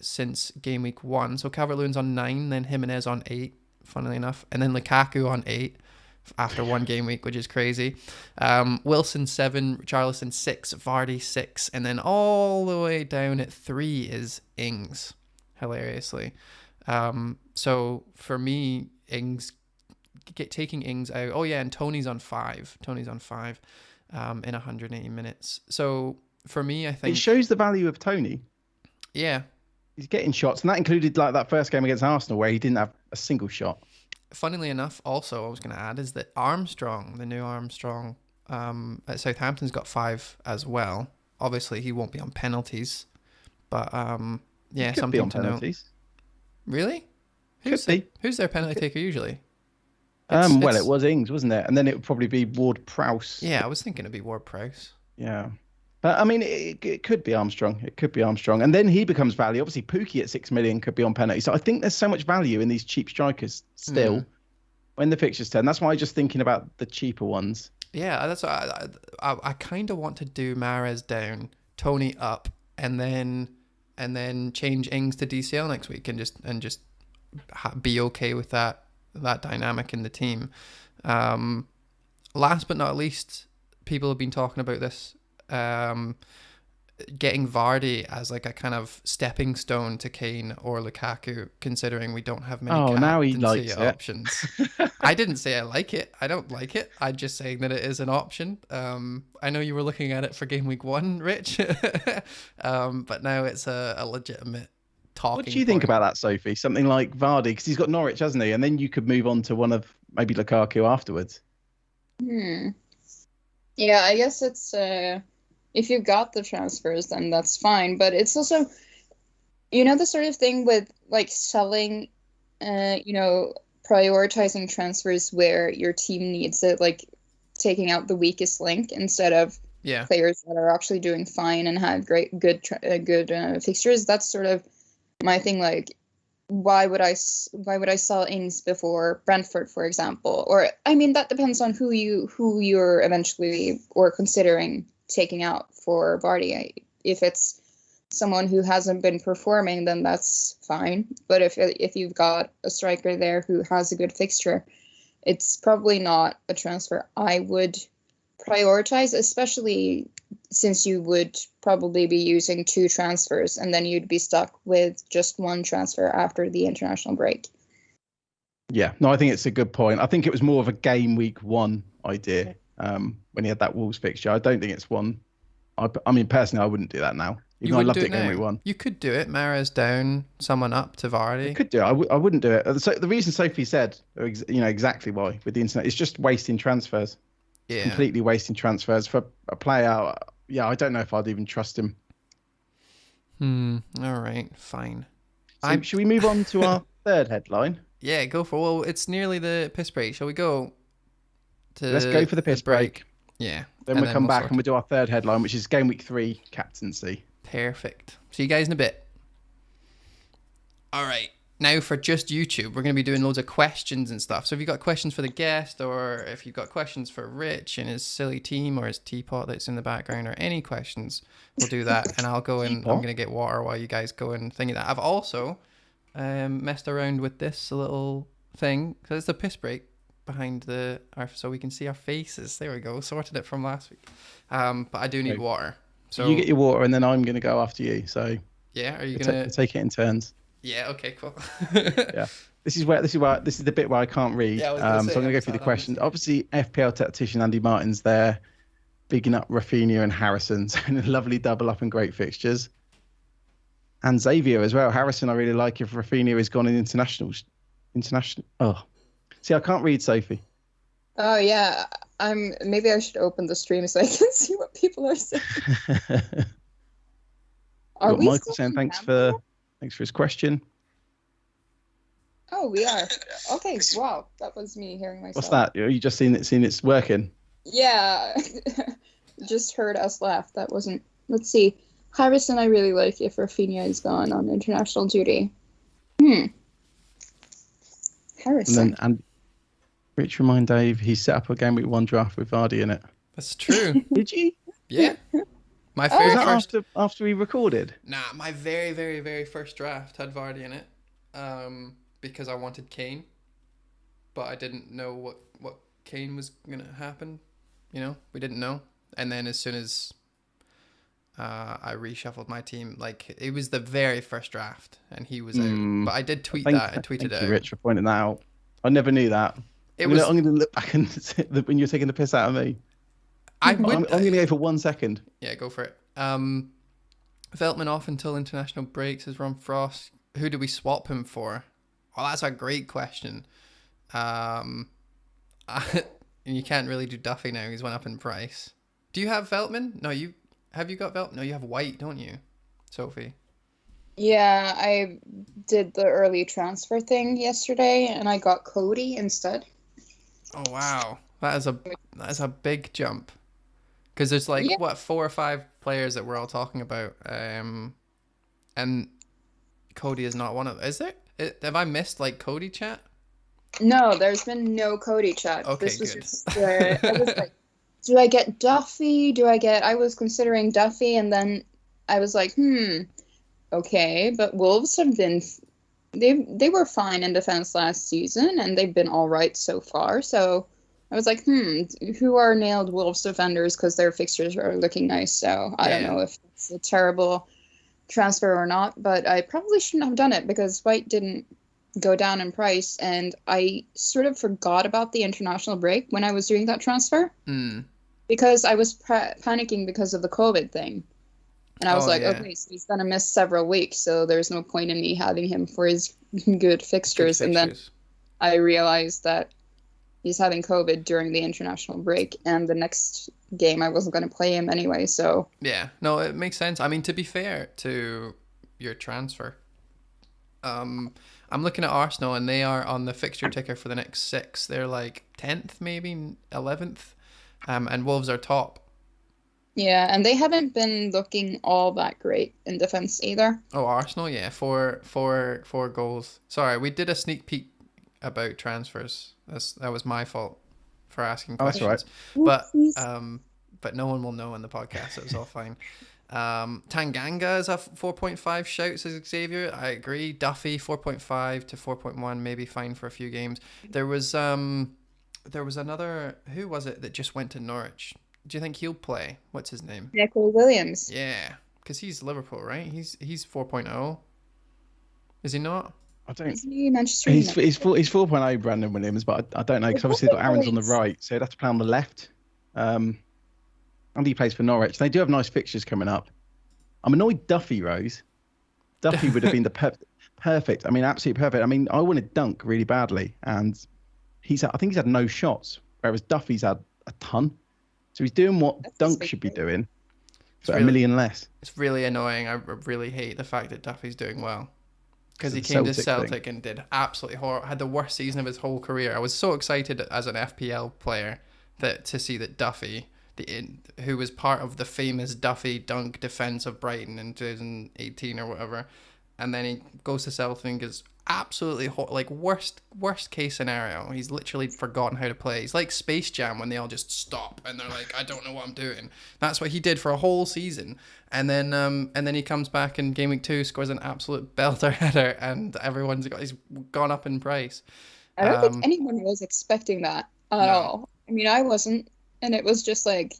since game week 1. So Calvert-Lewin's on 9, then Jimenez on 8, funnily enough, and then Lukaku on 8 after 1 game week, which is crazy. Wilson 7, Richarlison 6, Vardy 6, and then all the way down at 3 is Ings, hilariously. So for me, taking Ings out. Oh yeah, and Tony's on 5. In 180 minutes. So for me, I think it shows the value of Tony. Yeah, he's getting shots, and that included that first game against Arsenal where he didn't have a single shot. Funnily enough, also I was going to add is that Armstrong, the new Armstrong at Southampton's got 5 as well. Obviously, he won't be on penalties, but something to note. Really? Could be. Who's their penalty taker usually? Well, it was Ings, wasn't it? And then it would probably be Ward-Prowse. Yeah, I was thinking it'd be Ward-Prowse. Yeah. But I mean, it could be Armstrong. It could be Armstrong. And then he becomes value. Obviously, Pookie at 6 million could be on penalty. So I think there's so much value in these cheap strikers still when the fixtures turn. That's why I'm just thinking about the cheaper ones. Yeah, that's what I kind of want to do Mahrez down, Tony up, and then change Ings to DCL next week and just be okay with that dynamic in the team. Last but not least, people have been talking about this. Getting Vardy as like a kind of stepping stone to Kane or Lukaku, considering we don't have many captaincy options. I didn't say I like it. I don't like it. I'm just saying that it is an option. I know you were looking at it for game week 1, Rich, but now it's a legitimate talking What do you think about that, Sophie? Something like Vardy, because he's got Norwich, hasn't he? And then you could move on to one of maybe Lukaku afterwards. Yeah, I guess it's if you got the transfers, then that's fine. But it's also, the sort of thing with like selling, prioritizing transfers where your team needs it, like taking out the weakest link instead of players that are actually doing fine and have good fixtures. That's sort of my thing. Like, why would I sell Ings before Brentford, for example? Or I mean, that depends on who you're eventually or considering taking out for Vardy. If it's someone who hasn't been performing, then that's fine. But if you've got a striker there who has a good fixture, it's probably not a transfer I would prioritize, especially since you would probably be using 2 transfers and then you'd be stuck with just 1 transfer after the international break. Yeah, no, I think it's a good point. I think it was more of a game week 1 idea when he had that Wolves fixture. I don't think it's one. I mean, personally, I wouldn't do that now. Even though I loved it game week 1. You could do it. Mahrez down, someone up to Vardy. I could do it. I wouldn't do it. So the reason Sophie said, exactly why with the internet, it's just wasting transfers. Yeah. Completely wasting transfers for a player. Yeah, I don't know if I'd even trust him. All right, fine. So should we move on to our third headline? Yeah, go for it. Well, it's nearly the piss break. Shall we go? Let's go for the piss break. Yeah. Then we'll come back and we'll do our third headline, which is game week 3 captaincy. Perfect. See you guys in a bit. All right. Now for just YouTube, we're going to be doing loads of questions and stuff. So if you've got questions for the guest, or if you've got questions for Rich and his silly team or his teapot that's in the background, or any questions, we'll do that. And I'll go in. I'm going to get water while you guys go and thingy that. I've also messed around with this little thing. So it's a piss break behind so we can see our faces. There we go. Sorted it from last week. But I do need water. So you get your water and then I'm going to go after you. So yeah, are you going to take it in turns? Yeah. Okay. Cool. Yeah. This is the bit where I can't read. Yeah, so I'm going to go through the questions. Obviously, FPL tactician Andy Martin's there, bigging up Rafinha and Harrison. So a lovely double up and great fixtures. And Xavier as well. Harrison, I really like if Rafinha has gone in international. Oh, see, I can't read, Sophie. Oh yeah, maybe I should open the stream so I can see what people are saying. Are we Michael saying thanks for his question. Oh, we are. Okay, wow, that was me hearing myself. What's that? You just seen it's working? Yeah, just heard us laugh. That wasn't. Let's see. Harrison, I really like if Rafinha is gone on international duty. Harrison. And Rich remind Dave he set up a game week 1 draft with Vardy in it. That's true. Did you? Yeah. My very first after we recorded. Nah, my very, very, very first draft had Vardy in it, because I wanted Kane, but I didn't know what Kane was gonna happen. We didn't know. And then as soon as I reshuffled my team, like it was the very first draft, and he was out. But I did tweet that. I tweeted it. Rich for pointing that out. I never knew that. I'm going to look back and see when you're taking the piss out of me. I'm going to go for 1 second. Yeah, go for it. Veltman off until international break, says Ron Frost. Who do we swap him for? Well, that's a great question. And you can't really do Duffy now. He's went up in price. Do you have Veltman? No, have you got Veltman? No, you have White, don't you, Sophie? Yeah, I did the early transfer thing yesterday, and I got Cody instead. Oh wow, that is a big jump. Because there's like Yeah, what 4 or 5 players that we're all talking about, and Cody is not one of them. Is there? Have I missed like Cody chat? no, there's been no Cody chat. Okay, This was good. just, I was like, do I get Duffy? I was considering Duffy, and then I was like, okay, but Wolves have been, they were fine in defense last season, and they've been all right so far. So I was like, who are nailed Wolves defenders because their fixtures are looking nice. So I don't Yeah. know if it's a terrible transfer or not, but I probably shouldn't have done it because White didn't go down in price, and I sort of forgot about the international break when I was doing that transfer Mm. because I was panicking because of the COVID thing. And I was Oh like, yeah. okay, so he's going to miss several weeks, so there's no point in me having him for his good Good fixtures. And then fixtures. I realized that he's having COVID during the international break, and the next game I wasn't going to play him anyway, so Yeah. No, it makes sense. I mean, to be fair to your transfer, I'm looking at Arsenal and they are on the fixture ticker for the next 6. They're like 10th, maybe 11th, and Wolves are top. yeah, and they haven't been looking all that great in defense either. Oh, Arsenal, yeah, four goals. Sorry, we did a sneak peek about transfers. That was my fault for asking Oh, that's all right. questions, but Oopsies. but no one will know in the podcast. It was all fine. Tanganga is a 4.5 shout, says Xavier. I agree. Duffy 4.5 to 4.1, maybe fine for a few games. There was another. Who was it that just went to Norwich? Do you think he'll play? What's his name? Nico Williams. Yeah, because he's Liverpool, right? He's 4.0. Is he not? I don't. Isn't he Manchester He's United? he's 4.0 Brandon Williams, but I don't know because obviously they've got Aaron's on the right, so he'd have to play on the left. And he plays for Norwich. They do have nice fixtures coming up. I'm annoyed Duffy rose. Duffy would have been the perfect. I mean, absolutely perfect. I mean, I wanted Dunk really badly, and I think he's had no shots, whereas Duffy's had a ton. So he's doing what That's Dunk just should be big. doing for really- a million less. It's really annoying. I really hate the fact that Duffy's doing well. Because he It's a came to Celtic Celtic thing. and did absolutely horrible. Had the worst season of his whole career. I was so excited as an FPL player to see that Duffy, who was part of the famous Duffy Dunk defense of Brighton in 2018 or whatever, and then he goes to Celtic and gets absolutely like worst case scenario. He's literally forgotten how to play. He's like Space Jam when they all just stop and they're like, I don't know what I'm doing. That's what he did for a whole season. And then he comes back in game week 2, scores an absolute belter header, and he's gone up in price. I don't think anyone was expecting that at No. all. I mean, I wasn't, and it was just like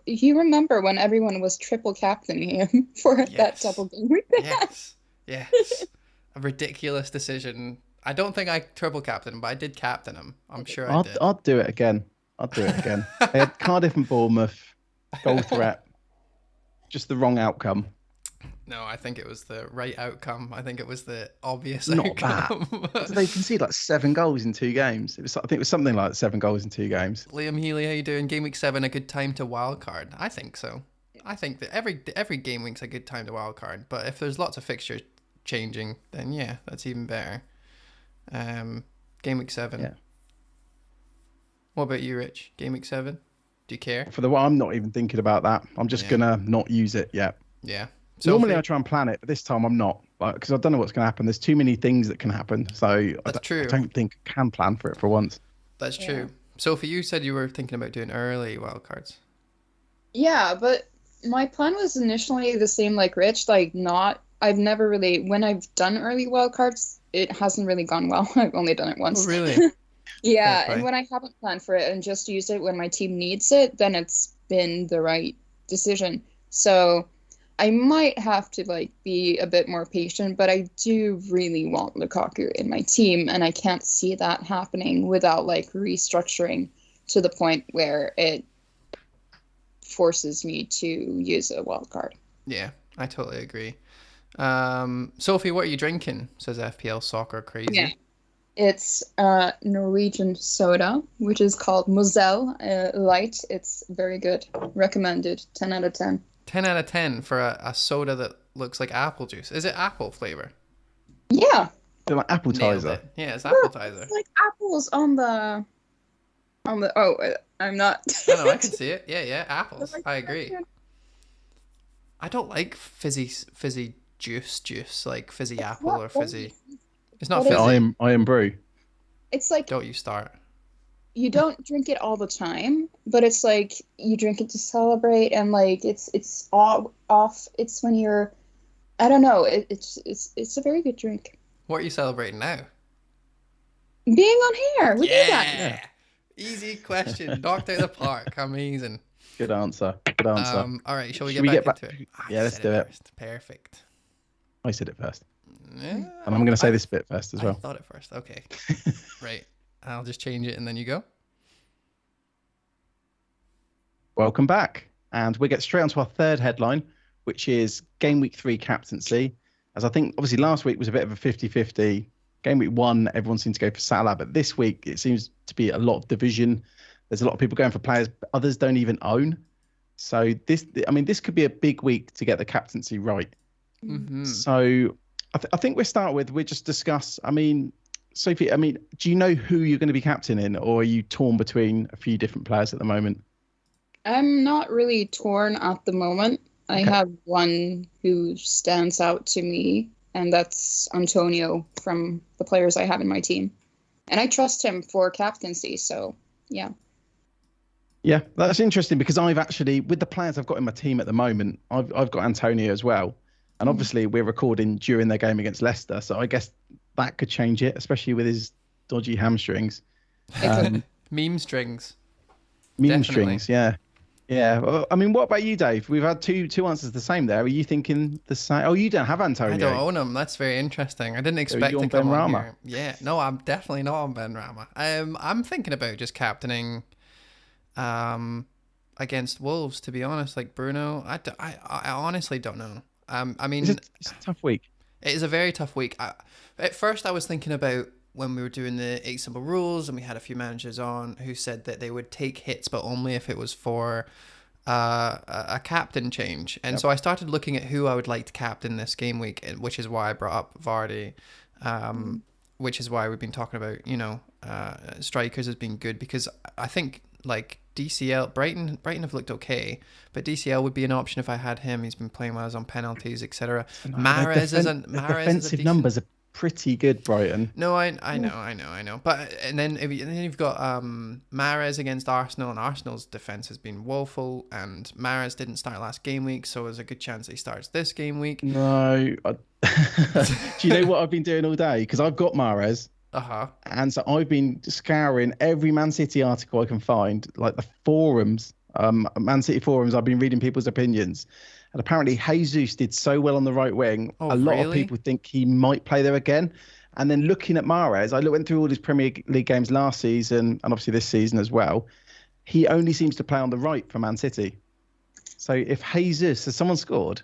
You remember when everyone was triple captaining him for that Yes. double game week? Yes. A ridiculous decision. I don't think I triple captain him, but I did captain him. I'm sure I did. I'd do it again. They had Cardiff and Bournemouth, goal threat, just the wrong outcome. No, I think it was the right outcome. I think it was the obvious Not outcome. So they conceded like 7 goals in 2 games. I think it was something like 7 goals in 2 games. Liam Healy, how you doing? Game week 7, a good time to wildcard? I think so. I think that every game week's a good time to wildcard. But if there's lots of fixtures changing, then yeah, that's even better. Game week 7. Yeah. What about you, Rich? Game week 7? Do you care? I'm not even thinking about that. I'm just gonna not use it yet. Yeah. Normally I Sophie? try and plan it, but this time I'm not, because I don't know what's going to happen. There's too many things that can happen, so True. I don't think I can plan for it for once. That's true. Sophie, you said you were thinking about doing early wildcards. Yeah, but my plan was initially the same like Rich, I've never really, when I've done early wildcards, it hasn't really gone well. I've only done it once. Oh, really? Yeah, Okay. and when I haven't planned for it and just used it when my team needs it, then it's been the right decision. So I might have to be a bit more patient, but I do really want Lukaku in my team, and I can't see that happening without restructuring to the point where it forces me to use a wild card. Yeah, I totally agree. Sophie, what are you drinking? Says FPL Soccer Crazy. Yeah. It's Norwegian soda, which is called Moselle Light. It's very good. Recommended. 10 out of 10. 10 out of 10 for a soda that looks like apple juice. Is it apple flavor? Yeah. They're like Nailed appetizer. it. Yeah, it's appetizer. It's like apples on the. I'm not. No, I can see it. Yeah, apples. Like I agree. that. I don't like fizzy juice, like fizzy apple not or fizzy. It's not What fizzy. is it? I am brew. It's like Don't you start. you don't drink it all the time, but it's like you drink it to celebrate, and like it's all off. It's when you're, I don't know. It's a very good drink. What are you celebrating now? Being on here with you guys. Yeah. Easy question. Knocked out of the park. Amazing. Good answer. Good answer. All right, shall we Should get back into it? Yeah, let's do it. First. Perfect. I said it first. Yeah, And I'm going to say this bit first as I well. thought it first. Okay. Right. I'll just change it and then you go. Welcome back. And we get straight onto our third headline, which is Game Week 3 captaincy. As I think, obviously, last week was a bit of a 50-50. Game Week 1, everyone seemed to go for Salah, but this week it seems to be a lot of division. There's a lot of people going for players others don't even own. So this could be a big week to get the captaincy right. Mm-hmm. So I think we'll just discuss. Sophie, do you know who you're going to be captaining, or are you torn between a few different players at the moment? I'm not really torn at the moment. I have one who stands out to me, and that's Antonio from the players I have in my team. And I trust him for captaincy, so yeah. Yeah, that's interesting because I've actually, with the players I've got in my team at the moment, I've got Antonio as well. And obviously we're recording during their game against Leicester, so I guess that could change it, especially with his dodgy hamstrings. Meme strings. Meme Definitely. strings, yeah. Yeah. Well, what about you, Dave? We've had two answers the same there. Are you thinking the same? Oh, you don't have Antonio. I don't own him. That's very interesting. I didn't expect you to on come on Benrahma? here. Yeah, no, I'm definitely not on Benrahma. I'm thinking about just captaining against Wolves, to be honest. Like Bruno, I honestly don't know. It's a tough week. It is a very tough week. At first, I was thinking about when we were doing the 8 simple rules, and we had a few managers on who said that they would take hits, but only if it was for a captain change. And so I started looking at who I would like to captain this game week, which is why I brought up Vardy, which is why we've been talking about, strikers as being good, because I think like DCL, Brighton have looked okay, but DCL would be an option if I had him. He's been playing well, he's on penalties, etc. Mahrez is a defensive numbers are pretty good, Brighton. No, I know. But and then you've got Mahrez against Arsenal, and Arsenal's defense has been woeful, and Mahrez didn't start last game week, so there's a good chance that he starts this game week. No. Do you know what I've been doing all day? Because I've got Mahrez. And so I've been scouring every Man City article I can find, like the forums, Man City forums. I've been reading people's opinions. And apparently Jesus did so well on the right wing. Oh, a lot really? of people think he might play there again. And then looking at Mahrez, I went through all his Premier League games last season and obviously this season as well. He only seems to play on the right for Man City. So if Jesus, has someone scored?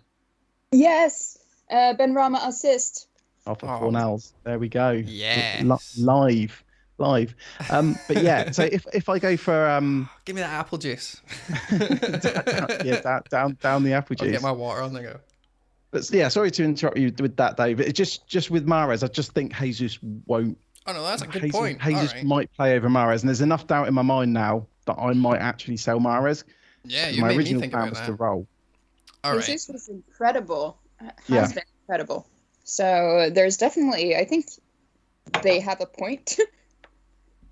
Yes, Benrahma assist. For Fornals. There we go. Yes. Live. But yeah, so if I go for give me that apple juice. down the apple juice. I'll get my water on the go. But yeah, sorry to interrupt you with that, Dave. It's just with Mahrez, I just think Jesus won't. Oh no, that's a good point. Jesus might play over Mahrez, and there's enough doubt in my mind now that I might actually sell Mahrez. Yeah, you my made original me think plan about was that. to roll. All right. Jesus was incredible. Has been incredible. So there's definitely, I think they have a point.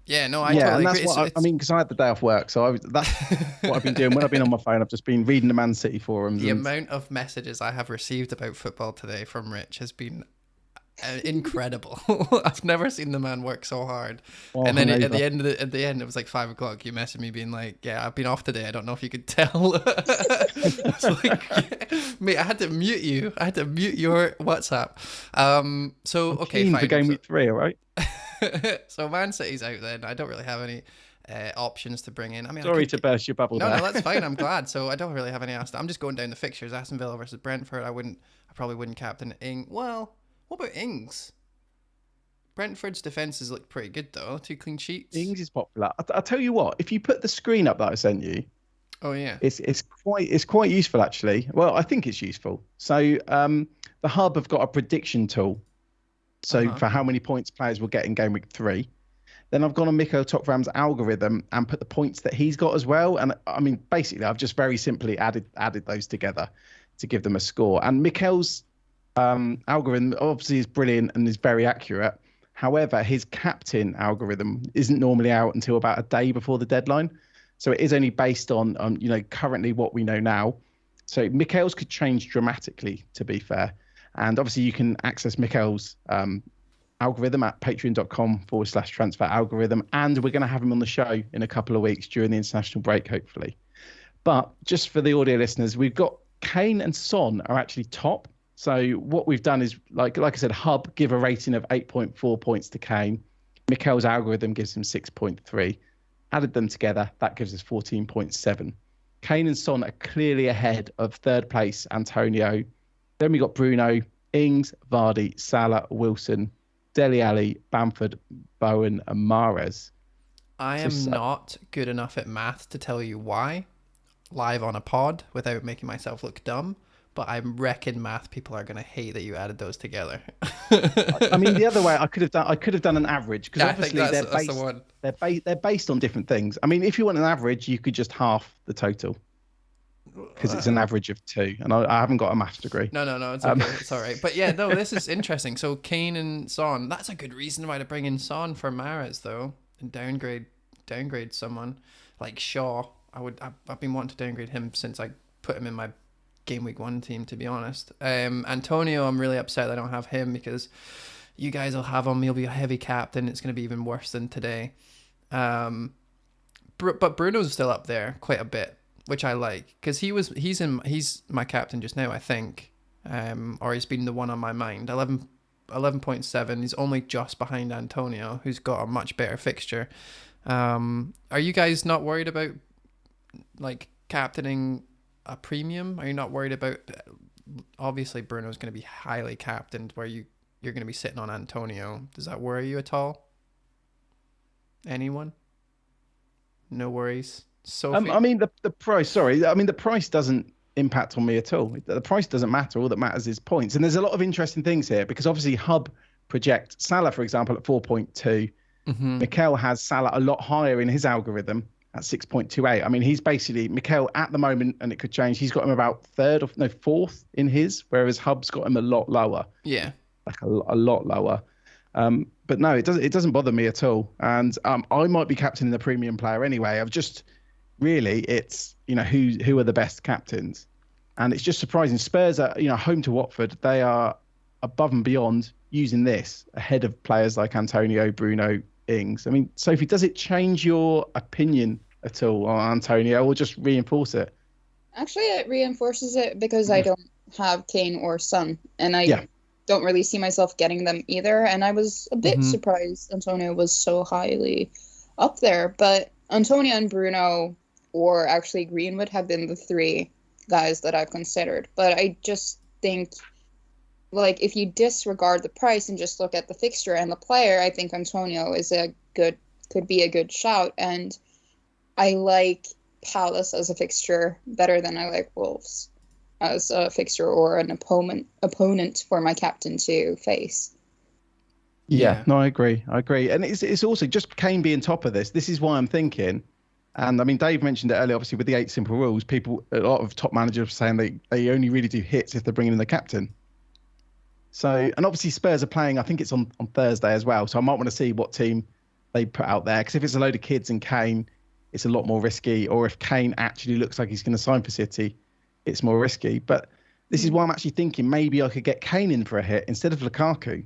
Yeah, no, I totally and that's agree. what because I had the day off work, so that's what I've been doing. When I've been on my phone, I've just been reading the Man City forums. The amount of messages I have received about football today from Rich has been incredible. I've never seen the man work so hard. And then at the end, it was like 5 o'clock. You messaged me being like, "Yeah, I've been off today. I don't know if you could tell." It's like, yeah. Mate, I had to mute you. I had to mute your WhatsApp. So I'm okay, keen fine. for game week 3, all right? So Man City's out then. I don't really have any options to bring in. Sorry to burst your bubble there. No, that's fine. I'm glad. So I don't really have any. I'm just going down the fixtures. Aston Villa versus Brentford. I probably wouldn't captain Ing. Well, what about Ings? Brentford's defenses look pretty good though. 2 clean sheets. Ings is popular. I'll tell you what. If you put the screen up that I sent you, Oh yeah. It's quite useful actually. Well, I think it's useful. So the hub have got a prediction tool. So for how many points players will get in game week 3. Then I've gone on Miko Topram's algorithm and put the points that he's got as well. And I mean, basically, I've just very simply added those together to give them a score. And Mikel's algorithm obviously is brilliant and is very accurate. However, his captain algorithm isn't normally out until about a day before the deadline. So it is only based on currently what we know now. So Mikel's could change dramatically, to be fair. And obviously, you can access Mikel's algorithm at patreon.com/transfer algorithm. And we're going to have him on the show in a couple of weeks during the international break, hopefully. But just for the audio listeners, we've got Kane and Son are actually top. So what we've done is, like I said, Hub give a rating of 8.4 points to Kane. Mikel's algorithm gives him 6.3. Added them together, that gives us 14.7. Kane and Son are clearly ahead of third place Antonio. Then we got Bruno, Ings, Vardy, Salah, Wilson, Dele Alli, Bamford, Bowen, and Mahrez. I am not good enough at math to tell you why live on a pod without making myself look dumb, but I reckon math people are going to hate that you added those together. I mean, the other way I could have done an average, because obviously they're based on different things. I mean, if you want an average, you could just half the total, because it's an average of 2, and I haven't got a maths degree. No, it's okay. It's all right. But yeah, no, this is interesting. So Kane and Son, that's a good reason why to bring in Son for Mahrez, though, and downgrade someone like Shaw. I've been wanting to downgrade him since I put him in my game week 1 team, to be honest. Antonio, I'm really upset that I don't have him, because you guys will have him. He'll be a heavy captain. It's going to be even worse than today. But Bruno's still up there quite a bit, which I like, because he's my captain just now, I think, or he's been the one on my mind. 11.7. He's only just behind Antonio, who's got a much better fixture. Are you guys not worried about like captaining a premium? Are you not worried about? Obviously, Bruno's going to be highly captained, where you're going to be sitting on Antonio. Does that worry you at all? Anyone? No worries. Sophie? I mean, the price. Sorry, I mean the price doesn't impact on me at all. The price doesn't matter. All that matters is points. And there's a lot of interesting things here, because obviously Hub project Salah, for example, at 4.2. Mikel has Salah a lot higher in his algorithm at 6.28. I mean, he's basically Mikel at the moment, and it could change. He's got him about fourth in his, whereas Hub's got him a lot lower. Yeah, like a lot lower. But no, it doesn't bother me at all. And I might be captaining the premium player anyway. I've just really, it's who are the best captains, and it's just surprising. Spurs are home to Watford. They are above and beyond using this ahead of players like Antonio, Bruno, Ings. I mean, Sophie, does it change your opinion at all on Antonio, or just reinforce it? Actually, it reinforces it, because I don't have Kane or Son, and I don't really see myself getting them either. And I was a bit surprised Antonio was so highly up there. But Antonio and Bruno, or actually Greenwood, have been the 3 guys that I've considered. But I just think, like, if you disregard the price and just look at the fixture and the player, I think Antonio could be a good shout. And I like Palace as a fixture better than I like Wolves as a fixture or an opponent for my captain to face. Yeah, no, I agree. And it's also just Kane being top of this. This is why I'm thinking. And I mean, Dave mentioned it earlier, obviously, with the 8 simple rules, a lot of top managers are saying they only really do hits if they're bringing in the captain. So, and obviously Spurs are playing, I think it's on Thursday as well. So I might want to see what team they put out there. Because if it's a load of kids and Kane, it's a lot more risky. Or if Kane actually looks like he's going to sign for City, it's more risky. But this is why I'm actually thinking maybe I could get Kane in for a hit instead of Lukaku.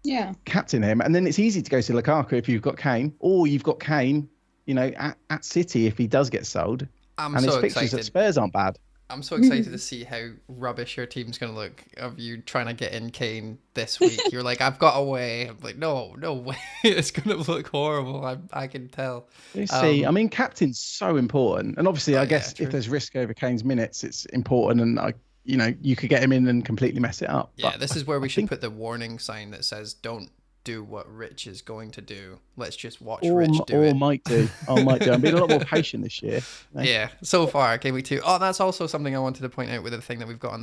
Yeah. Captain him. And then it's easy to go to Lukaku if you've got Kane. Or you've got Kane, at City if he does get sold. And his fixtures at Spurs aren't bad. I'm so excited to see how rubbish your team's going to look of you trying to get in Kane this week. You're like, I've got a way. I'm like, no way. It's going to look horrible. I can tell. You see, I mean, captain's so important. And obviously, I guess if there's risk over Kane's minutes, it's important. And, you could get him in and completely mess it up. Yeah, this is where we should put the warning sign that says, don't do what Rich is going to do. Let's just watch Rich do it. Or might do. I'm being a lot more patient this year. Yeah, so far, Game Week 2. Oh, that's also something I wanted to point out with the thing that we've got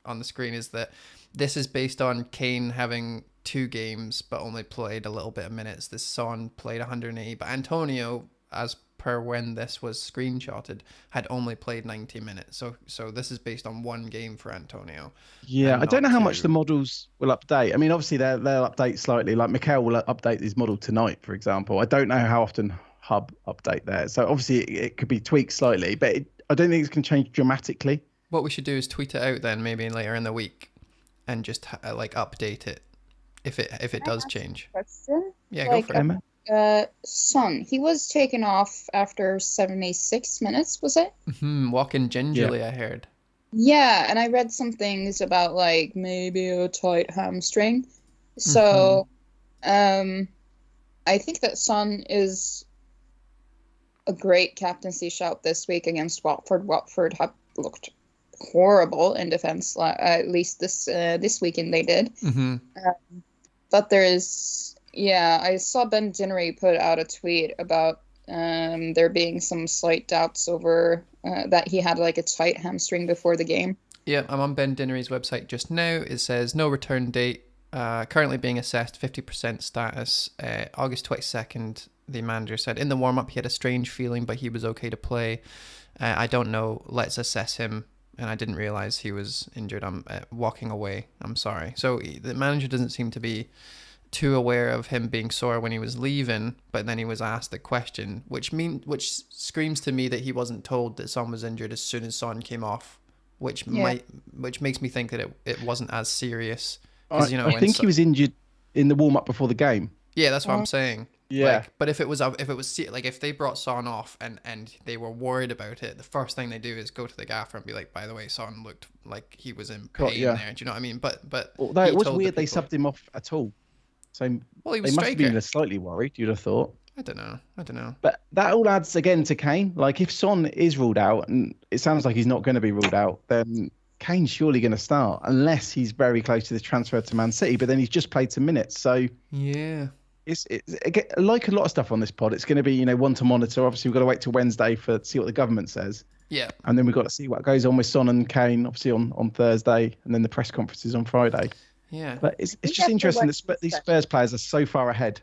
on the screen is that this is based on Kane having 2 games but only played a little bit of minutes. This Son played 180, but Antonio, as per when this was screenshotted, had only played 90 minutes. So this is based on 1 game for Antonio. Yeah, I don't know how much the models will update. I mean, obviously they'll update slightly. Like Mikel will update his model tonight, for example. I don't know how often Hub update there. So obviously it could be tweaked slightly, but I don't think it's going to change dramatically. What we should do is tweet it out then, maybe later in the week, and just like update it if it does change. Question? Yeah, go for it. Son, he was taken off after 76 minutes, was it? Walking gingerly, I heard. Yeah, and I read some things about like maybe a tight hamstring. So, I think that Son is a great captaincy shout this week against Watford. Watford have looked horrible in defense, at least this weekend they did. But there is. Yeah, I saw Ben Dinnery put out a tweet about there being some slight doubts over that he had like a tight hamstring before the game. Yeah, I'm on Ben Dinnery's website just now. It says no return date, currently being assessed, 50% status. August 22nd, the manager said. In the warm-up, he had a strange feeling, but he was okay to play. I don't know. Let's assess him. And I didn't realise he was injured. I'm walking away. I'm sorry. So the manager doesn't seem to be too aware of him being sore when he was leaving, but then he was asked the question, which screams to me that he wasn't told that Son was injured as soon as Son came off, which makes me think that it wasn't as serious. I think he was injured in the warm up before the game. Yeah, that's what I'm saying. Yeah, but if they brought Son off and they were worried about it, the first thing they do is go to the gaffer and be like, by the way, Son looked like he was in pain there. Do you know what I mean? But although it was weird they subbed him off at all. So he was they must have been slightly worried, you'd have thought. I don't know. But that all adds again to Kane. Like if Son is ruled out, and it sounds like he's not going to be ruled out, then Kane's surely going to start, unless he's very close to this transfer to Man City. But then he's just played some minutes, so yeah. It's like a lot of stuff on this pod. It's going to be one to monitor. Obviously, we've got to wait till Wednesday to see what the government says. Yeah. And then we've got to see what goes on with Son and Kane, obviously on Thursday, and then the press conferences on Friday. Yeah, but it's just interesting that these Spurs players are so far ahead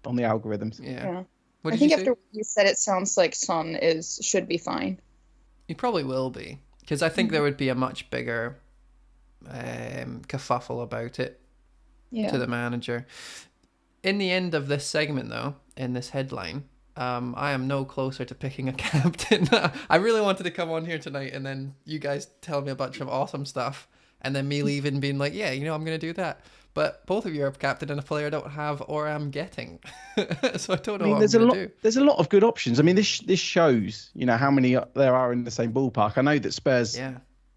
on the algorithms. Yeah. I think after what you said, it sounds like Son should be fine. He probably will be, because I think there would be a much bigger kerfuffle about it to the manager. In the end of this segment, though, in this headline, I am no closer to picking a captain. I really wanted to come on here tonight, and then you guys tell me a bunch of awesome stuff. And then me leaving being like, yeah, I'm going to do that. But both of you are captain and a player I don't have or am getting. So I don't know what I'm going to do. There's a lot of good options. I mean, this shows, how many there are in the same ballpark. I know that Spurs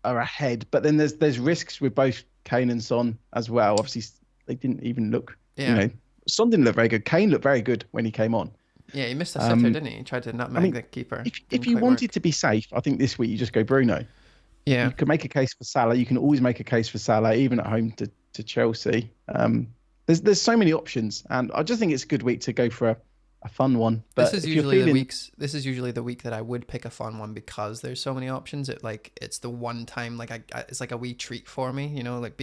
are ahead, but then there's risks with both Kane and Son as well. Obviously, they didn't even look, Son didn't look very good. Kane looked very good when he came on. Yeah, he missed a sitter, didn't he? He tried to nutmeg the keeper. If you wanted to be safe, I think this week you just go Bruno. Yeah, you can make a case for Salah. You can always make a case for Salah, even at home to Chelsea. There's so many options, and I just think it's a good week to go for a fun one. But this is usually the week that I would pick a fun one because there's so many options. It's the one time it's like a wee treat for me. Like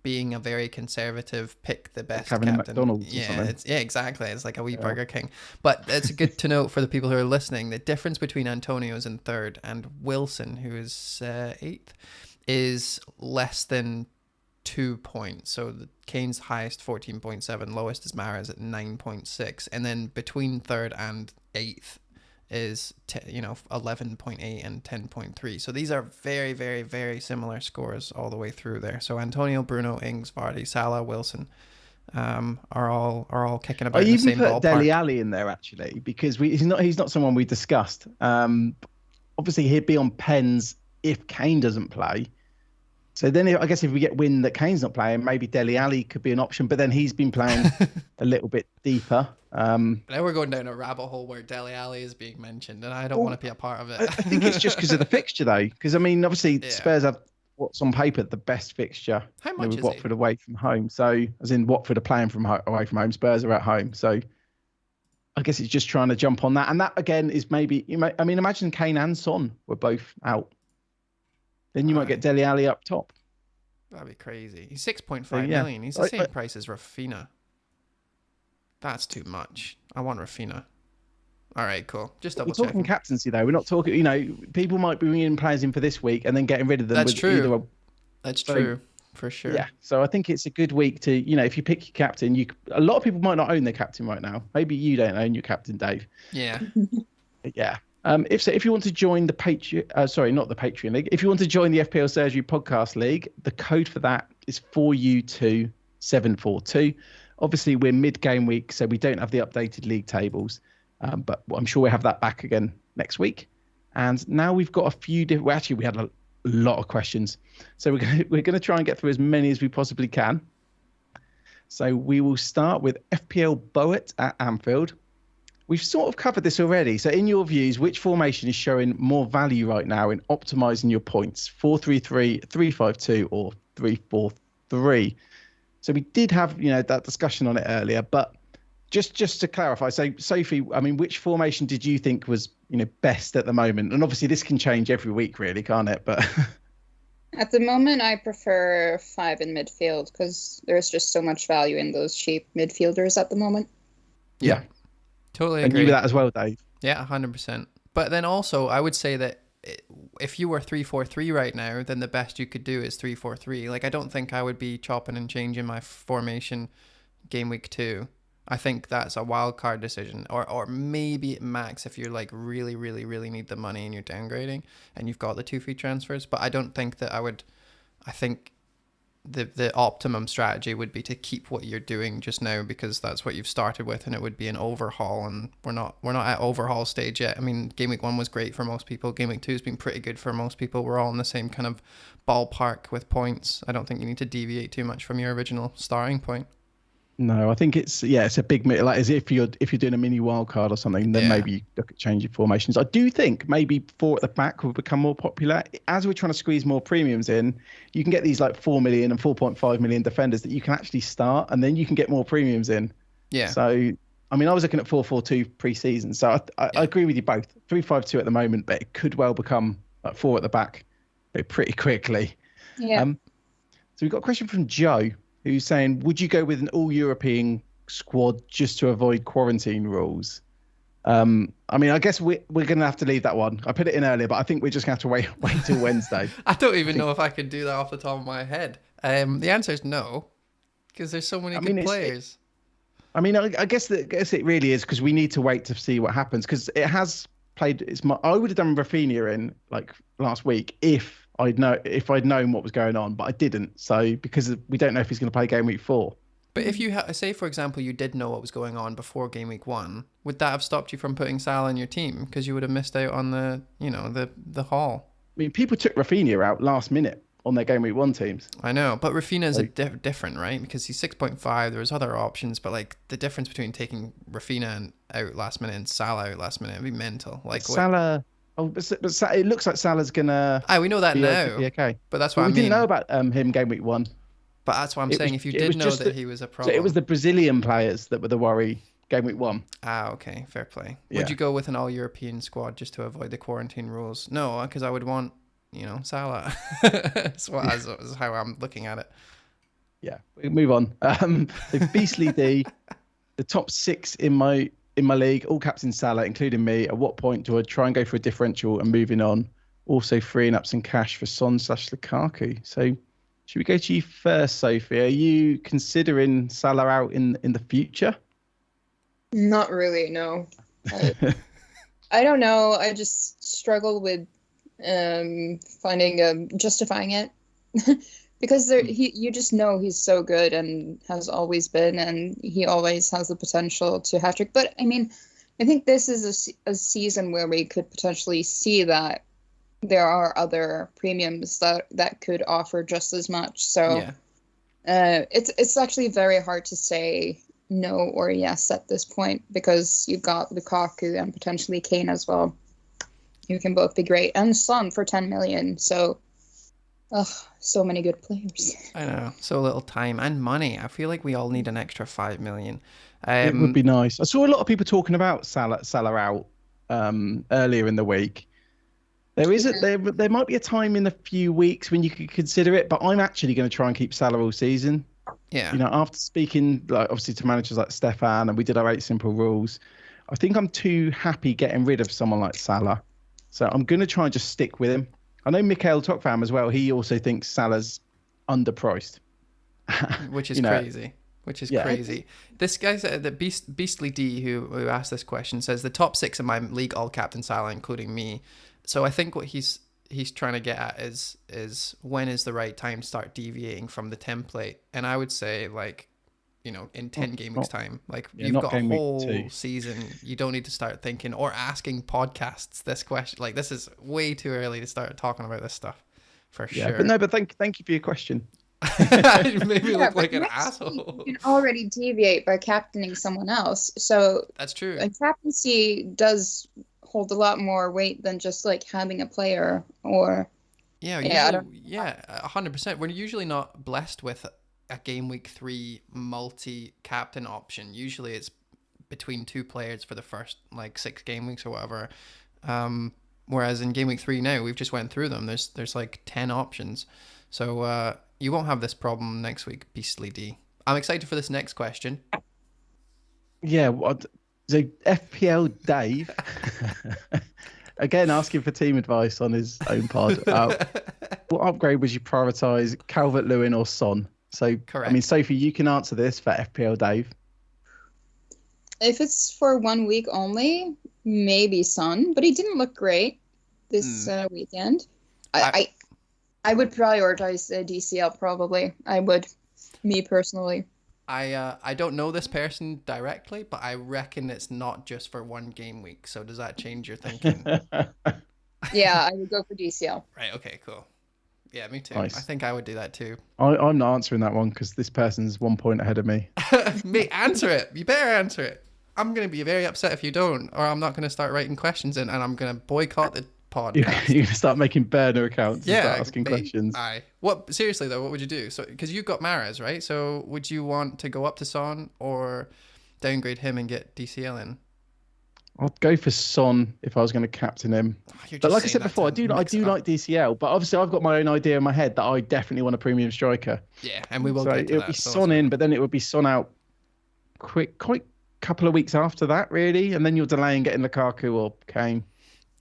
being a very conservative, pick the best having captain. A McDonald's or something. Exactly. It's like a wee Burger King. But it's good to note for the people who are listening, the difference between Antonio's in third and Wilson, who is eighth, is less than 2 points. So Kane's highest 14.7, lowest is Mahrez at 9.6, and then between third and eighth is 11.8 and 10.3. So these are very, very, very similar scores all the way through there. So Antonio, Bruno, Ings, Vardy, Salah, Wilson are all kicking about in the same ballpark. I even put Dele Alli in there actually because he's not someone we discussed. Obviously he'd be on pens if Kane doesn't play. So then I guess if we get wind that Kane's not playing, maybe Dele Alli could be an option. But then he's been playing a little bit deeper. Now we're going down a rabbit hole where Dele Alli is being mentioned, and I don't want to be a part of it. I think it's just because of the fixture, though. Because, I mean, obviously Spurs have what's on paper the best fixture. How much with is Watford away from home? So, as in Watford are playing away from home, Spurs are at home. So, I guess it's just trying to jump on that. And that again is maybe imagine Kane and Son were both out. Then you might get Dele Alli up top. That'd be crazy. He's 6.5 million. He's the same price as Rafinha. That's too much. I want Rafinha. All right, cool. Just double checking. We're talking captaincy, though. We're not talking, people might be bringing players in for this week and then getting rid of them. That's true. That's true, for sure. Yeah, so I think it's a good week to, if you pick your captain, a lot of people might not own their captain right now. Maybe you don't own your captain, Dave. Yeah. Yeah. If you want to join the Patreon, sorry, not the Patreon League. If you want to join the FPL Surgery Podcast League, the code for that is 4U2742. Obviously, we're mid-game week, so we don't have the updated league tables. But I'm sure we'll have that back again next week. And now we've got a few different... Well, actually, we had a lot of questions. So we're going to try and get through as many as we possibly can. So we will start with FPL Boet at Anfield. We've sort of covered this already. So in your views, which formation is showing more value right now in optimizing your points? 4-3-3, 3-5-2 or 3-4-3? So we did have, that discussion on it earlier, but just to clarify, so Sophie, which formation did you think was, best at the moment? And obviously this can change every week really, can't it? But at the moment, I prefer 5 in midfield because there's just so much value in those cheap midfielders at the moment. Yeah. Totally agree. And you with that as well, Dave? Yeah, 100%. But then also, I would say that if you were 3-4-3 right now, then the best you could do is 3-4-3. Like, I don't think I would be chopping and changing my formation game week 2. I think that's a wild card decision, or maybe at max if you're like really, really, really need the money and you're downgrading and you've got the 2 free transfers. But I don't think that I would. I think the optimum strategy would be to keep what you're doing just now because that's what you've started with, and it would be an overhaul. And we're not at overhaul stage yet. I mean, game week 1 was great for most people. Game week 2 has been pretty good for most people. We're all in the same kind of ballpark with points. I don't think you need to deviate too much from your original starting point. No, I think it's a big, like as if you're doing a mini wild card or something, then maybe you look at changing formations. I do think maybe 4 at the back will become more popular as we're trying to squeeze more premiums in. You can get these like 4 million and 4.5 million defenders that you can actually start, and then you can get more premiums in. Yeah. So I was looking at 4-4-2 pre-season, so I agree with you both. 3-5-2 at the moment, but it could well become like 4 at the back pretty quickly. Yeah. So we've got a question from Joe, who's saying, would you go with an all-European squad just to avoid quarantine rules? I guess we're going to have to leave that one. I put it in earlier, but I think we're just going to have to wait till Wednesday. I don't even know if I could do that off the top of my head. The answer is no, because there's so many good players. I guess it really is because we need to wait to see what happens because it has played. I would have done Rafinha in like last week if I'd known what was going on, but I didn't. So because we don't know if he's going to play game week 4. But if you say, for example, you did know what was going on before game week 1, would that have stopped you from putting Salah in your team because you would have missed out on the haul? People took Rafinha out last minute on their game week 1 teams. I know, but Rafinha's different, right? Because he's 6.5. There was other options, but like the difference between taking Rafinha out last minute and Salah out last minute would be mental. Like Salah. Oh, but it looks like Salah's gonna. We know that now. Okay, but that's what I mean. We didn't know about him game week 1. But that's what I'm saying. If you did know that he was a problem, so it was the Brazilian players that were the worry game week 1. Okay, fair play. Yeah. Would you go with an all-European squad just to avoid the quarantine rules? No, because I would want Salah. That's how I'm looking at it. Yeah, we move on. So Beastly D, the top 6 in my league, all captain Salah, including me. At what point do I try and go for a differential and moving on? Also freeing up some cash for Son/Lukaku. So should we go to you first, Sophie? Are you considering Salah out in the future? Not really, no. I don't know. I just struggle with justifying it. Because you just know he's so good and has always been, and he always has the potential to hat-trick. But, I think this is a season where we could potentially see that there are other premiums that could offer just as much. So it's actually very hard to say no or yes at this point because you've got Lukaku and potentially Kane as well. You can both be great. And Son for 10 million. So Oh, so many good players. I know, so little time and money. I feel like we all need an extra 5 million. It would be nice. I saw a lot of people talking about Salah out earlier in the week. There might be a time in a few weeks when you could consider it, but I'm actually going to try and keep Salah all season. Yeah. You know, after speaking like obviously to managers like Stefan, and we did our 8 simple rules, I think I'm too happy getting rid of someone like Salah. So I'm going to try and just stick with him. I know Mikhail Tokfam as well. He also thinks Salah's underpriced. Which is crazy. Which is crazy. This guy's the Beastly D who asked this question says the top 6 in my league all captain Salah, including me. So I think what he's trying to get at is when is the right time to start deviating from the template. And I would say like, you know, in 10 game weeks time, like you've got a whole season. You don't need to start thinking or asking podcasts this question. Like this is way too early to start talking about this stuff for sure. But thank you for your question. It made me look like an asshole. You can already deviate by captaining someone else. So that's true. A captaincy does hold a lot more weight than just like having a player or. Yeah, usually, 100%. We're usually not blessed with a game week 3 multi-captain option. Usually it's between 2 players for the first like 6 game weeks or whatever. Whereas in game week 3 now, we've just went through them. There's like 10 options. So you won't have this problem next week, Beastly D. I'm excited for this next question. Yeah, so FPL Dave, again asking for team advice on his own pod. What upgrade would you prioritise, Calvert-Lewin or Son? So, correct. I mean, Sophie, you can answer this for FPL Dave. If it's for 1 week only, maybe Son, but he didn't look great this weekend. I would prioritize DCL probably. I would, me personally. I don't know this person directly, but I reckon it's not just for 1 game week. So does that change your thinking? Yeah, I would go for DCL. Right. Okay. Cool. Yeah, me too. Nice. I think I would do that too. I'm not answering that one because this person's 1 point ahead of me. Mate, answer it. You better answer it. I'm going to be very upset if you don't, or I'm not going to start writing questions in, and I'm going to boycott the podcast. You're going to start making burner accounts and start asking questions. Aye. What, seriously though, what would you do? So, because you've got Mahrez, right? So would you want to go up to Son or downgrade him and get DCL in? I'd go for Son if I was going to captain him. But like I said before, I do like DCL, but obviously I've got my own idea in my head that I definitely want a premium striker. Yeah, and we will so get to it'll be Son in, but then it would be Son out quite couple of weeks after that, really, and then you're delaying getting Lukaku or Kane.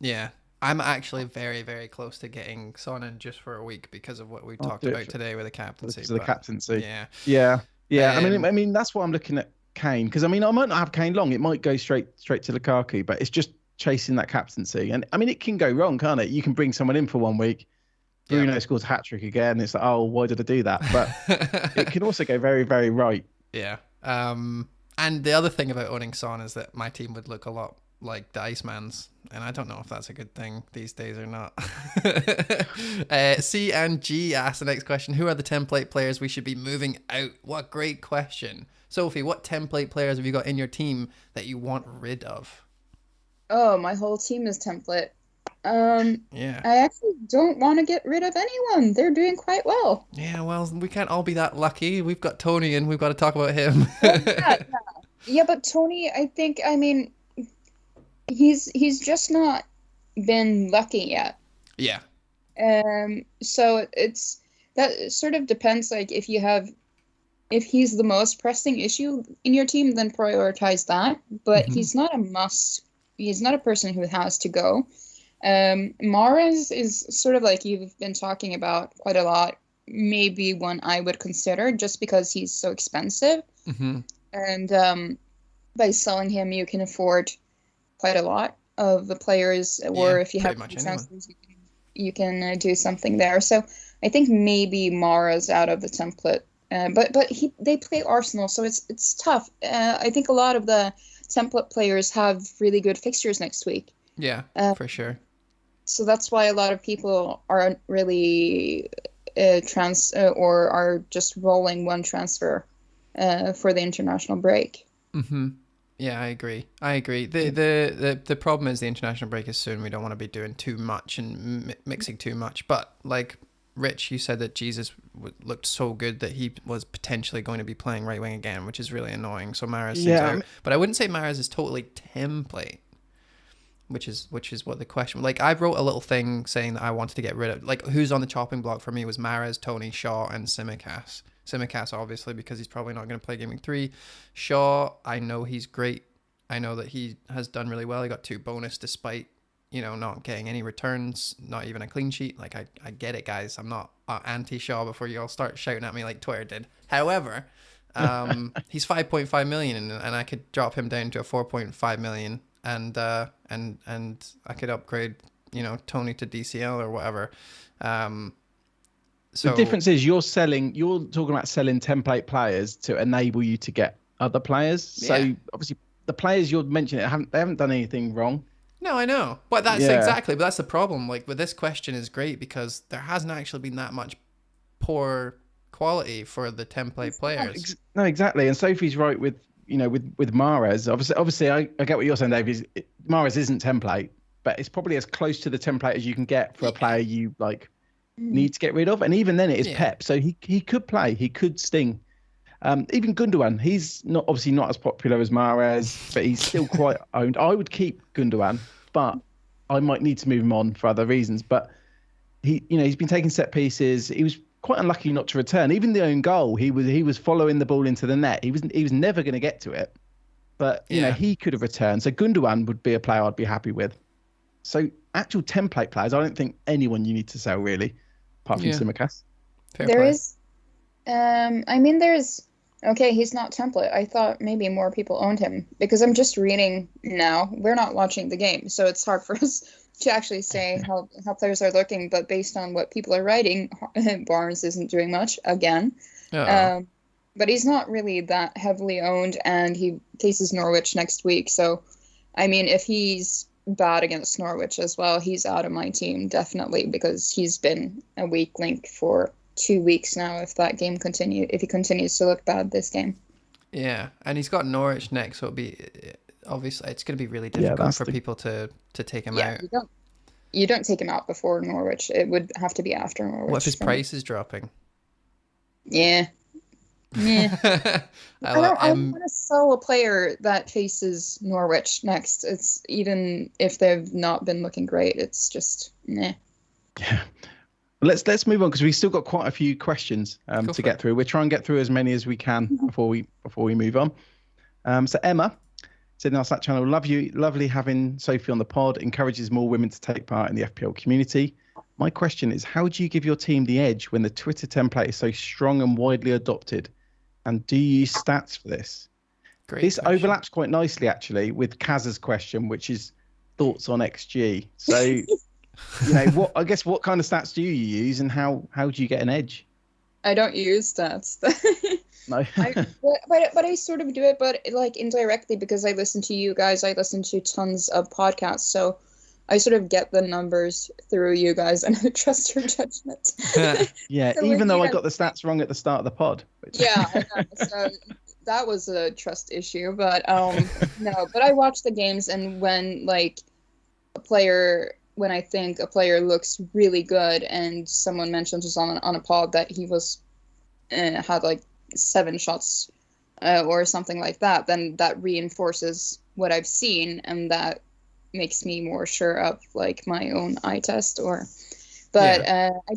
Yeah, I'm actually very, very close to getting Son in just for a week because of what we talked about today with the captaincy. The captaincy. Yeah. I mean, that's why I'm looking at Kane, because I mean, I might not have Kane long. It might go straight to Lukaku, but it's just chasing that captaincy, and I mean, it can go wrong, can't it? You can bring someone in for 1 week. Bruno scores a hat-trick again. It's like, oh, why did I do that? But it can also go very, very right. Yeah. And the other thing about owning Son is that my team would look a lot like the Iceman's, and I don't know if that's a good thing these days or not. C and G asked the next question: who are the template players we should be moving out? What a great question. Sophie, what template players have you got in your team that you want rid of? Oh, my whole team is template. Yeah. I actually don't want to get rid of anyone. They're doing quite well. Yeah, well, we can't all be that lucky. We've got Tony and we've got to talk about him. Yeah, but Tony, I mean, he's just not been lucky yet. Yeah. So that sort of depends, like if he's the most pressing issue in your team, then prioritize that. But he's not a must. He's not a person who has to go. Mahrez is sort of like you've been talking about quite a lot. Maybe one I would consider just because he's so expensive. And by selling him, you can afford quite a lot of the players. Or if you have transfers, you can do something there. So I think maybe Mahrez out of the template. But they play Arsenal, so it's tough. I think a lot of the template players have really good fixtures next week. Yeah, for sure. So that's why a lot of people aren't really or are just rolling one transfer for the international break. Yeah, I agree. The problem is the international break is soon. We don't want to be doing too much and mixing too much. But like Rich, you said that Jesus looked so good that he was potentially going to be playing right wing again, which is really annoying. So Mahrez seems out. But I wouldn't say Mahrez is totally template, which is what the question. Like, I wrote a little thing saying that I wanted to get rid of, like, who's on the chopping block for me was Mahrez, Tony, Shaw, and Tsimikas. Tsimikas, obviously, because he's probably not going to play Game Week 3. Shaw, I know he's great. I know that he has done really well. He got 2 bonus despite, you know, not getting any returns, not even a clean sheet. Like, I get it, guys. I'm not anti-Shaw before you all start shouting at me like Twitter did. However, he's 5.5 million, and I could drop him down to a 4.5 million, and I could upgrade, you know, Tony to DCL or whatever. So the difference is you're talking about selling template players to enable you to get other players. So obviously the players you're mentioning they haven't done anything wrong. No, I know, but that's the problem. Like, with this question is great because there hasn't actually been that much poor quality for the template players. No, exactly. And Sophie's right with Mahrez. Obviously, I get what you're saying, Dave. Mahrez isn't template, but it's probably as close to the template as you can get for a player you like need to get rid of. And even then, it is Pep, so he could play. He could sting. Even Gundogan, he's obviously not as popular as Mahrez, but he's still quite owned. I would keep Gundogan, but I might need to move him on for other reasons. But he's been taking set pieces. He was quite unlucky not to return. Even the own goal, he was following the ball into the net. He was never going to get to it, but you know, he could have returned. So Gundogan would be a player I'd be happy with. So actual template players, I don't think anyone you need to sell really, apart from Tsimikas. Okay, he's not template. I thought maybe more people owned him because I'm just reading now. We're not watching the game, so it's hard for us to actually say how players are looking. But based on what people are writing, Barnes isn't doing much again. But he's not really that heavily owned, and he faces Norwich next week. So, I mean, if he's bad against Norwich as well, he's out of my team, definitely, because he's been a weak link for 2 weeks now if he continues to look bad this game. Yeah, and he's got Norwich next, so it'll be obviously it's going to be really difficult for people to take him out. You don't take him out before Norwich. It would have to be after Norwich. What if his price is dropping? Yeah. I don't want to sell a player that faces Norwich next. It's even if they've not been looking great, it's just Yeah. Let's move on because we've still got quite a few questions to get through. We'll try and get through as many as we can before we move on. So Emma said in our Slack channel, lovely having Sophie on the pod, encourages more women to take part in the FPL community. My question is, how do you give your team the edge when the Twitter template is so strong and widely adopted? And do you use stats for this? This overlaps quite nicely actually with Kaz's question, which is thoughts on XG. So what kind of stats do you use, and how do you get an edge? I don't use stats. No. but I sort of do it, but like indirectly, because I listen to you guys. I listen to tons of podcasts, so I sort of get the numbers through you guys, and I trust your judgment. Yeah, so even though I got the stats wrong at the start of the pod. Yeah, I know. So that was a trust issue, but no. But I watch the games, and when I think a player looks really good, and someone mentions on a pod that he had like 7 shots or something like that, then that reinforces what I've seen, and that makes me more sure of like my own eye test. I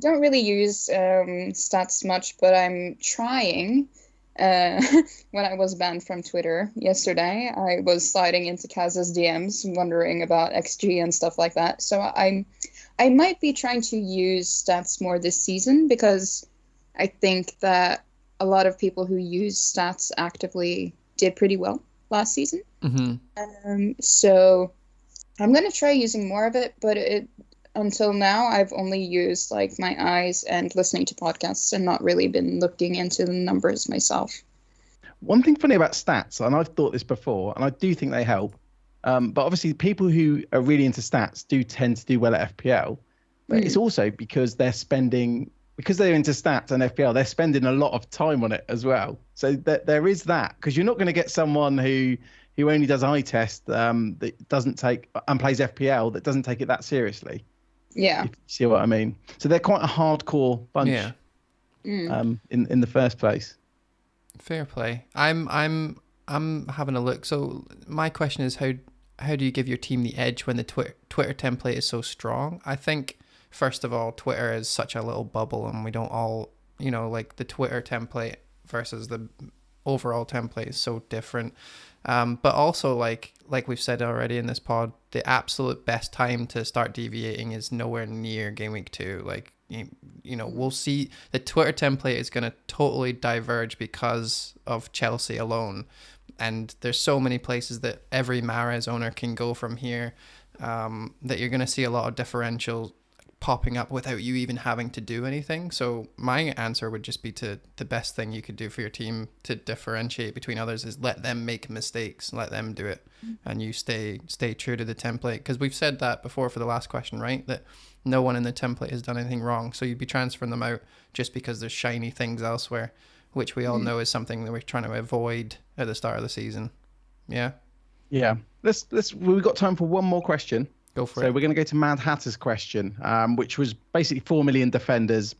don't really use stats much, but I'm trying. When I was banned from Twitter yesterday, I was sliding into Kaz's DMs wondering about XG and stuff like that. So I might be trying to use stats more this season, because I think that a lot of people who use stats actively did pretty well last season. So I'm going to try using more of it, but until now, I've only used like my eyes and listening to podcasts, and not really been looking into the numbers myself. One thing funny about stats, and I've thought this before, and I do think they help, but obviously people who are really into stats do tend to do well at FPL, but it's also because they're into stats and FPL, they're spending a lot of time on it as well. So there is that, because you're not going to get someone who only does eye test that doesn't take and plays FPL that doesn't take it that seriously. Yeah. If you see what I mean. So they're quite a hardcore bunch. Yeah. In the first place. Fair play. I'm having a look. So my question is, how do you give your team the edge when the Twitter template is so strong? I think first of all, Twitter is such a little bubble, and we don't all, like the Twitter template versus the overall template is so different. But also, like we've said already in this pod, the absolute best time to start deviating is nowhere near game week 2. Like, we'll see the Twitter template is going to totally diverge because of Chelsea alone. And there's so many places that every Mahrez owner can go from here, that you're going to see a lot of differential popping up without you even having to do anything. So my answer would just be the best thing you could do for your team to differentiate between others is let them make mistakes, let them do it, and you stay true to the template. Because we've said that before for the last question, right? That no one in the template has done anything wrong. So you'd be transferring them out just because there's shiny things elsewhere, which we all know is something that we're trying to avoid at the start of the season. Yeah. Yeah. We've got time for one more question. Go for it. So we're going to go to Mad Hatter's question, which was basically 4 million defenders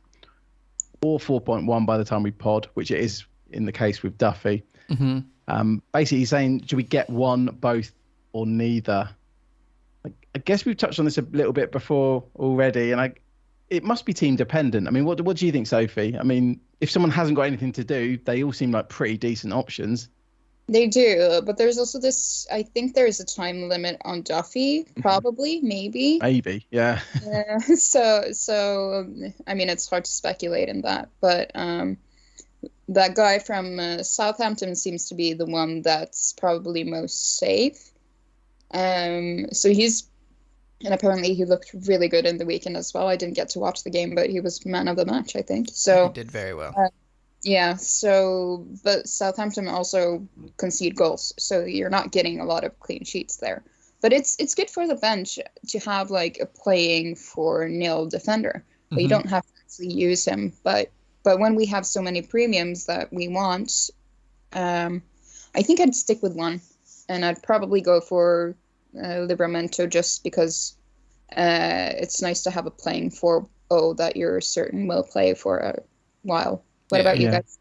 or 4.1 by the time we pod, which it is in the case with Duffy. Basically saying, do we get one, both, or neither? I guess we've touched on this a little bit before already, and it must be team dependent. I mean, what do you think, Sophie? I mean, if someone hasn't got anything to do, they all seem like pretty decent options. They do, but there's also this, I think there's a time limit on Duffy, probably, maybe. Maybe, yeah. Yeah. So I mean, it's hard to speculate in that, but that guy from Southampton seems to be the one that's probably most safe. So and apparently he looked really good in the weekend as well. I didn't get to watch the game, but he was man of the match, I think. So he did very well. Yeah, but Southampton also concede goals, so you're not getting a lot of clean sheets there. But it's good for the bench to have like a playing for nil defender. But you don't have to actually use him. But when we have so many premiums that we want, I think I'd stick with one, and I'd probably go for Livramento just because it's nice to have a playing 4-0 that you're certain will play for a while. What about you guys?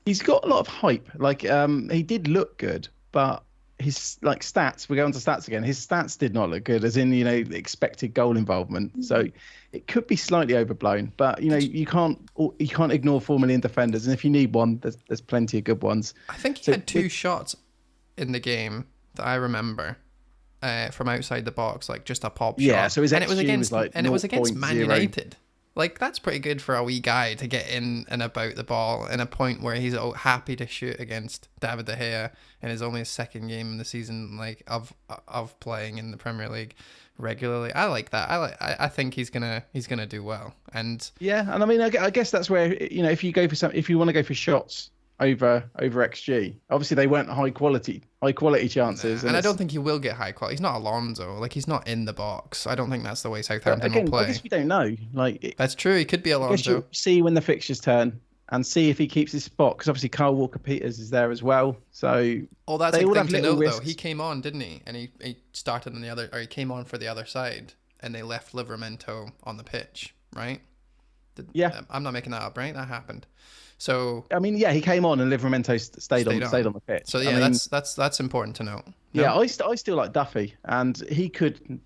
He's got a lot of hype. Like, he did look good, but his stats. We go on to stats again. His stats did not look good, as in expected goal involvement. So it could be slightly overblown. But you can't ignore 4 million defenders, and if you need one, there's plenty of good ones. I think he had 2 shots in the game that I remember. From outside the box, like just a pop shot. Yeah, so it was against Man United. Like, that's pretty good for a wee guy to get in and about the ball in a point where he's happy to shoot against David De Gea in his only second game in the season, like of playing in the Premier League regularly. I like that. I think he's gonna do well. And yeah, and I mean, I guess that's where if you want to go for shots over XG, obviously they weren't high quality chances, and I don't think he will get high quality. He's not Alonso, like he's not in the box. I don't think that's the way Southampton will play. I guess we don't know. That's true. He could be Alonso. See when the fixtures turn and see if he keeps his spot, because obviously Kyle Walker-Peters is there as well. So that's a thing to know though. He came on, didn't he? And he started on he came on for the other side, and they left Livramento on the pitch, right? I'm not making that up, right? That happened. So I mean, yeah, he came on and Livramento stayed on the pitch. So yeah, that's important to know. No? Yeah, I still like Duffy, and he could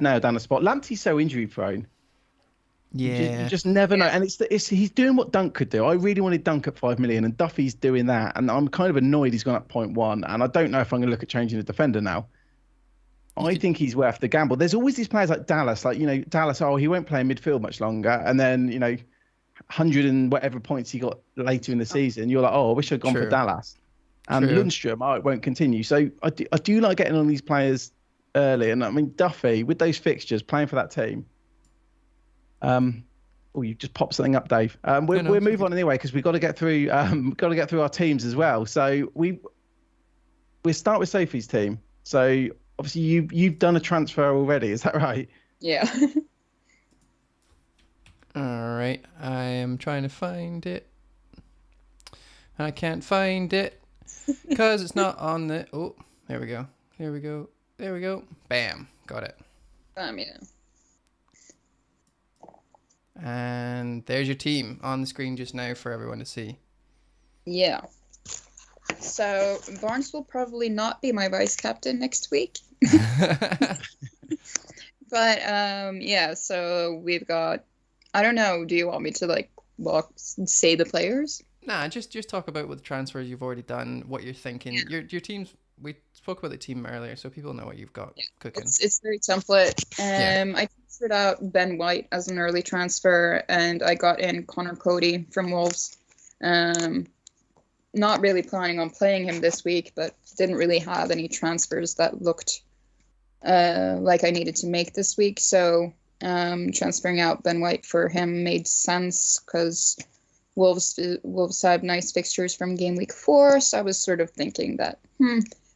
nail down a spot. Lamptey's so injury prone. Yeah, you just never know, and he's doing what Dunk could do. I really wanted Dunk at 5 million, and Duffy's doing that, and I'm kind of annoyed he's gone up 0.1, and I don't know if I'm going to look at changing the defender now. I think he's worth the gamble. There's always these players like Dallas, Dallas. Oh, he won't play in midfield much longer, and then 100 and whatever points he got later in the season, you're like, oh, I wish I'd gone for Dallas. And Lundstrom, it won't continue. So I do like getting on these players early. And I mean, Duffy, with those fixtures, playing for that team. You just popped something up, Dave. We'll move on anyway, because we've got to get through our teams as well. So we'll start with Sophie's team. So obviously you've done a transfer already, is that right? Yeah. All right, I am trying to find it. I can't find it because it's not on the. Oh, there we go. There we go. Bam, got it. Yeah. And there's your team on the screen just now for everyone to see. Yeah. So Barnes will probably not be my vice captain next week. But yeah, so we've got, I don't know, do you want me to like say the players? Nah, just talk about what the transfers you've already done, what you're thinking. Your team's, we spoke about the team earlier, so people know what you've got cooking. It's very template. I transferred out Ben White as an early transfer, and I got in Connor Cody from Wolves. Not really planning on playing him this week, but didn't really have any transfers that looked like I needed to make this week. So transferring out Ben White for him made sense because Wolves have nice fixtures from game week 4. So I was sort of thinking that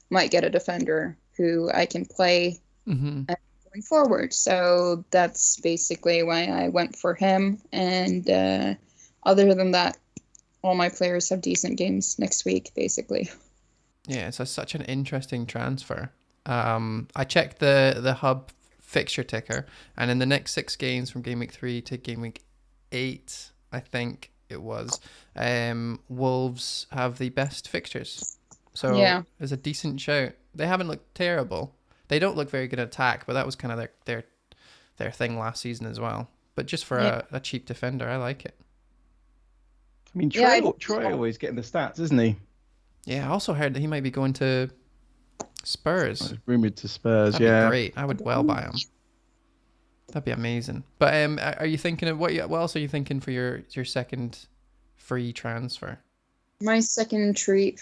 might get a defender who I can play going forward. So that's basically why I went for him. And other than that, all my players have decent games next week, basically. Yeah, so such an interesting transfer. I checked the hub fixture ticker, and in the next 6 games from game week 3 to game week 8, I think it was, Wolves have the best fixtures. So yeah, there's a decent shout. They haven't looked terrible. They don't look very good at attack, but that was kind of their thing last season as well. But just for a cheap defender, I like it. I mean, Troy always getting the stats, isn't he? Yeah, I also heard that he might be going to Spurs. Rumoured to Spurs, That'd be great. I would well buy him. That'd be amazing. But are you thinking of what else are you thinking for your second free transfer? My second tree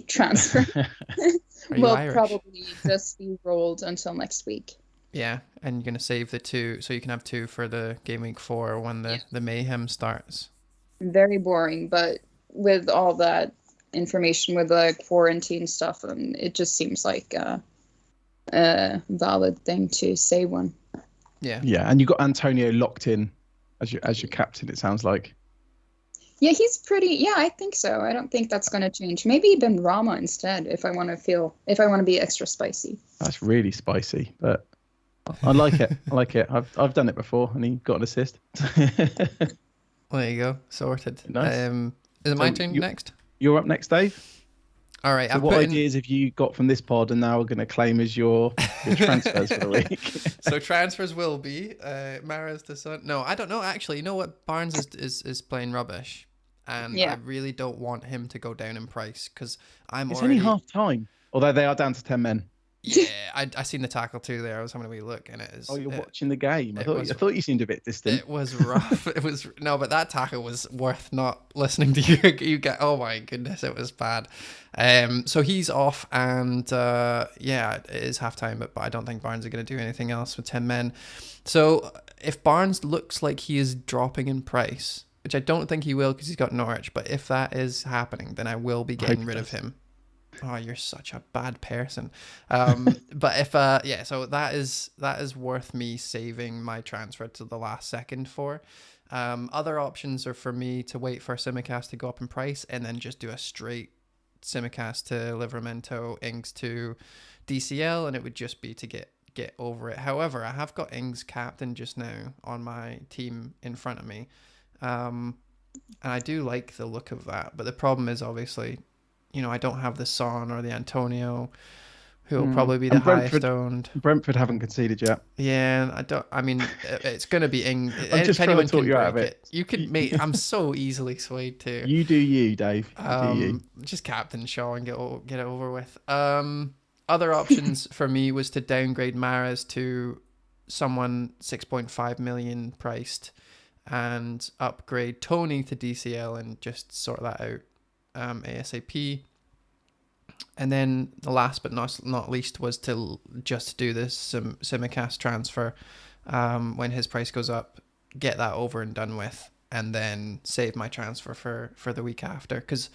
transfer will probably just be rolled until next week. Yeah, and you're gonna save the 2 so you can have 2 for the game week 4 when the mayhem starts. Very boring, but with all that information with the quarantine stuff, and it just seems like a valid thing to say one. Yeah, and you got Antonio locked in as your captain. It sounds like. Yeah, he's pretty. Yeah, I think so. I don't think that's going to change. Maybe Ben Rama instead, if I want to be extra spicy. That's really spicy, but I like it. I like it. I've done it before, and he got an assist. Well, there you go, sorted. Nice. Is it my turn next? You're up next, Dave. All right. So what ideas have you got from this pod and now we're going to claim as your transfers for the week? So transfers will be Mahrez to Son. No, I don't know. Actually, you know what? Barnes is playing rubbish. And I really don't want him to go down in price because it's only half time. Although they are down to 10 men. Yeah, I seen the tackle too there. I was having a wee look, and it is. Oh, you're watching the game. I thought you seemed a bit distant. It was rough. But that tackle was worth not listening to you. You get. Oh my goodness, it was bad. So he's off, and it is halftime. But I don't think Barnes is going to do anything else with 10 men. So if Barnes looks like he is dropping in price, which I don't think he will because he's got Norwich, but if that is happening, then I will be getting rid of him. Oh, you're such a bad person. But if so that is worth me saving my transfer to the last second for. Other options are for me to wait for Simicast to go up in price and then just do a straight Simicast to Livramento, Ings to DCL, and it would just be to get over it. However, I have got Ings captain just now on my team in front of me. And I do like the look of that, but the problem is obviously, I don't have the Son or the Antonio, who will probably be the highest owned. Brentford haven't conceded yet. Yeah, it's going to be Ing. I'm just trying to talk you out of it. You could make. I'm so easily swayed too. You do you, Dave. Do you. Just captain Shaw and get it over with. Other options for me was to downgrade Mahrez to someone 6.5 million priced, and upgrade Tony to DCL and just sort that out ASAP. And then the last but not least was to just do this Simicast transfer when his price goes up, get that over and done with, and then save my transfer for the week after. Because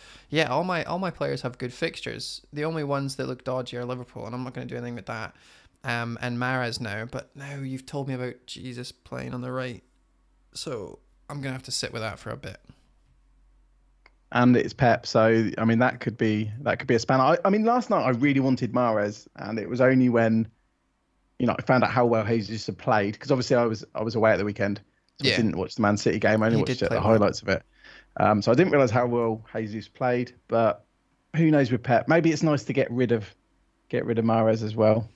all my players have good fixtures. The only ones that look dodgy are Liverpool, and I'm not going to do anything with that. And Mahrez now, but now you've told me about Jesus playing on the right. So I'm going to have to sit with that for a bit. And it's Pep, so I mean that could be a spanner. I mean last night I really wanted Mahrez, and it was only when I found out how well Jesus had played, because obviously I was away at the weekend, So I didn't watch the Man City game. I only watched the highlights of it. So I didn't realise how well Jesus played. But who knows with Pep? Maybe it's nice to get rid of Mahrez as well.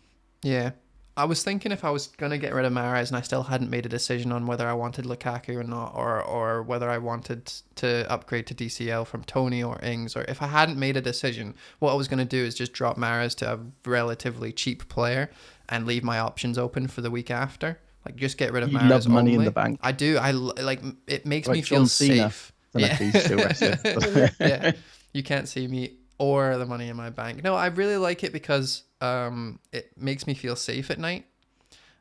Yeah. I was thinking if I was going to get rid of Mahrez and I still hadn't made a decision on whether I wanted Lukaku or not, or whether I wanted to upgrade to DCL from Tony or Ings, or if I hadn't made a decision, what I was going to do is just drop Mahrez to a relatively cheap player and leave my options open for the week after. Like, just get rid of Mahrez. Love money only. in the bank. I do. I like it. Makes me John feel Cena. safe. Yeah. You can't see me or the money in my bank. No, I really like it because it makes me feel safe at night.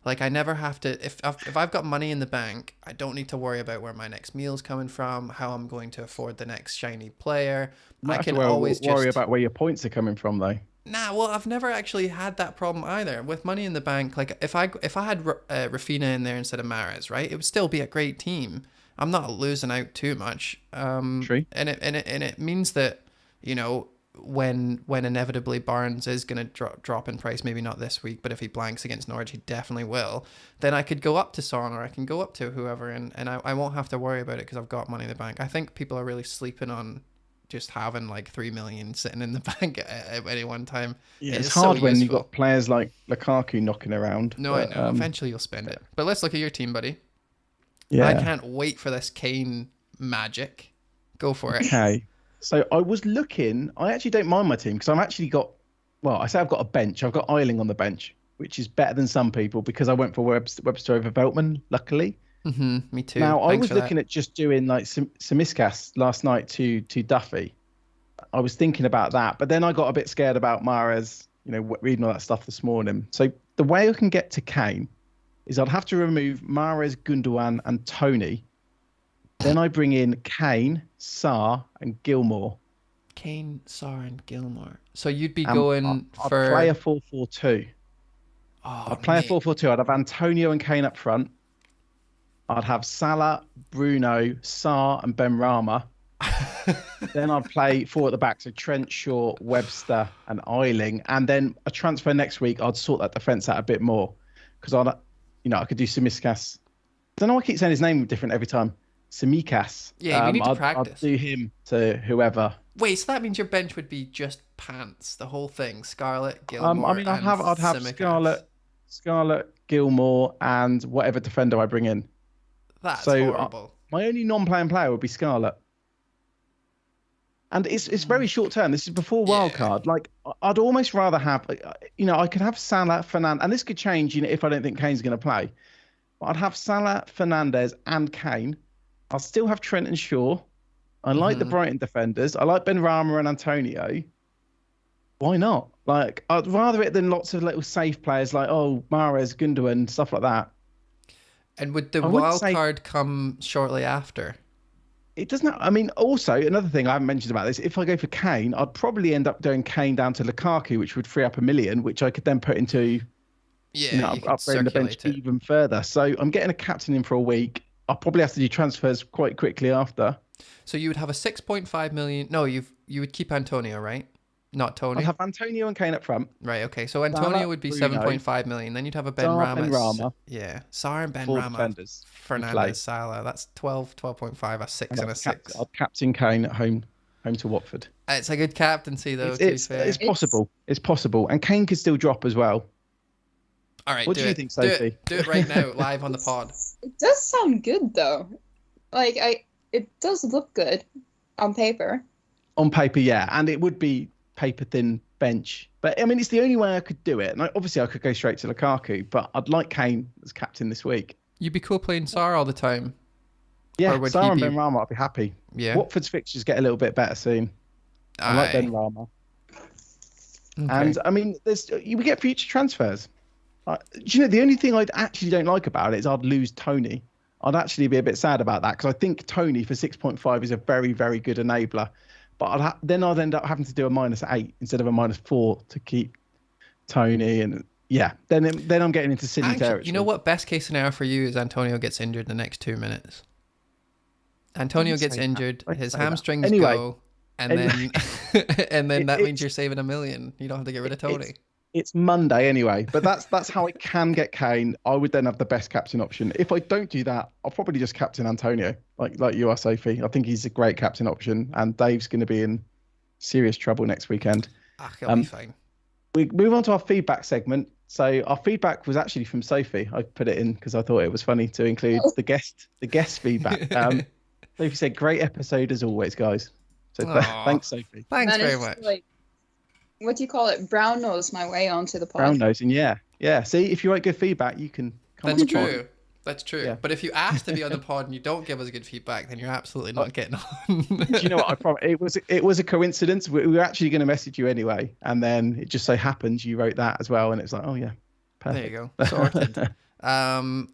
Like, I never have to, if I've got money in the bank, I don't need to worry about where my next meal's coming from, how I'm going to afford the next shiny player. I can always worry about where your points are coming from, though. Nah, well, I've never actually had that problem either. With money in the bank, like, if I had Rafinha in there instead of Mahrez, right, it would still be a great team. I'm not losing out too much. True. And it means that, you know, when inevitably Barnes is going to drop in price, maybe not this week, but if he blanks against Norwich, he definitely will, then I could go up to Son or I can go up to whoever, and I won't have to worry about it because I've got money in the bank. I think people are really sleeping on just having like 3 million sitting in the bank at any one time. Yeah, it's hard when you've got players like Lukaku knocking around. No, I know. Eventually you'll spend it. But let's look at your team, buddy. Yeah. I can't wait for this Kane magic. Go for it. Okay. So I was looking, I actually don't mind my team because I've actually got, well, I say I've got a bench. I've got Eiling on the bench, which is better than some people because I went for Webster over Veltman, luckily. Me too. Now, I was looking at just doing like Simiskas last night to Duffy. I was thinking about that, but then I got a bit scared about Mahrez, you know, reading all that stuff this morning. So the way I can get to Kane is I'd have to remove Mahrez, Gundogan and Tony. Then I bring in Kane, Sarr, and Gilmore. Kane, Sarr, and Gilmore. So you'd be going for... I'd play a 4-4-2. Oh, I'd play a 4-4-2. I'd have Antonio and Kane up front. I'd have Salah, Bruno, Sarr, and Benrahma. Then I'd play 4 at the back. So Trent, Shaw, Webster, and Eiling. And then a transfer next week, I'd sort that defence out a bit more. Because I could do Simiskas. I don't know why I keep saying his name different every time. Simikas. Yeah, we need to practice. I'd do him to whoever. Wait, so that means your bench would be just pants, the whole thing. Scarlett, Gilmore, I'd have Simikas. Scarlett, Gilmore, and whatever defender I bring in. That's horrible. My only non-playing player would be Scarlett. And it's very short term. This is before wildcard. Like, I'd almost rather have, I could have Salah, Fernandes, and this could change, if I don't think Kane's going to play. But I'd have Salah, Fernandes, and Kane. I'll still have Trent and Shaw. I like the Brighton defenders. I like Benrahma and Antonio. Why not? Like, I'd rather it than lots of little safe players like, Mahrez, Gundogan, stuff like that. And would the wild card come shortly after? It doesn't. I mean, also, another thing I haven't mentioned about this, if I go for Kane, I'd probably end up doing Kane down to Lukaku, which would free up $1 million, which I could then put into upgrading the bench even further. So I'm getting a captain in for a week. I'll probably have to do transfers quite quickly after. So you would have a 6.5 million. No, you would keep Antonio, right? Not Tony. I'd have Antonio and Kane up front. Right. Okay. So Antonio would be 7.5 million. Then you'd have a Benrahma. Yeah. Sarr and Benrahma. Fernandes, Salah. That's 12.5, a 6 and a 6. I'd captain Kane at home to Watford. It's a good captaincy though. It's possible. It's possible, and Kane could still drop as well. All right. What do you think, Sophie? Do it right now, live on the pod. It does sound good though. Like it does look good on paper. On paper, yeah, and it would be paper thin bench. But I mean, it's the only way I could do it. And obviously, I could go straight to Lukaku, but I'd like Kane as captain this week. You'd be cool playing Sarr all the time. Yeah, Sarr and Benrahma, I'd be happy. Yeah. Watford's fixtures get a little bit better soon. I like Benrahma. Okay. And I mean, we get future transfers. Do you know, the only thing I actually don't like about it is I'd lose Tony. I'd actually be a bit sad about that because I think Tony for 6.5 is a very, very good enabler. But then I'd end up having to do a -8 instead of a -4 to keep Tony. And yeah, then I'm getting into silly territory. You know what? Best case scenario for you is Antonio gets injured in the next 2 minutes. Antonio gets injured, his hamstrings go, and then that means you're saving $1 million. You don't have to get rid of Tony. It's Monday anyway, but that's how I can get Kane. I would then have the best captain option. If I don't do that, I'll probably just captain Antonio, like you are, Sophie. I think he's a great captain option, and Dave's going to be in serious trouble next weekend. He'll be fine. We move on to our feedback segment. So our feedback was actually from Sophie. I put it in because I thought it was funny to include the guest feedback. Sophie said, "Great episode as always, guys." So thanks, Sophie. Thanks very much. Like, what do you call it? Brown nose my way onto the pod. Brown nosing, yeah. See, if you write good feedback, you can come on the pod. That's true. Yeah. But if you ask to be on the pod and you don't give us good feedback, then you're absolutely not getting on. Do you know what? I promise it was a coincidence. We were actually going to message you anyway, and then it just so happens you wrote that as well, and it's like, oh yeah, perfect. There you go, sorted.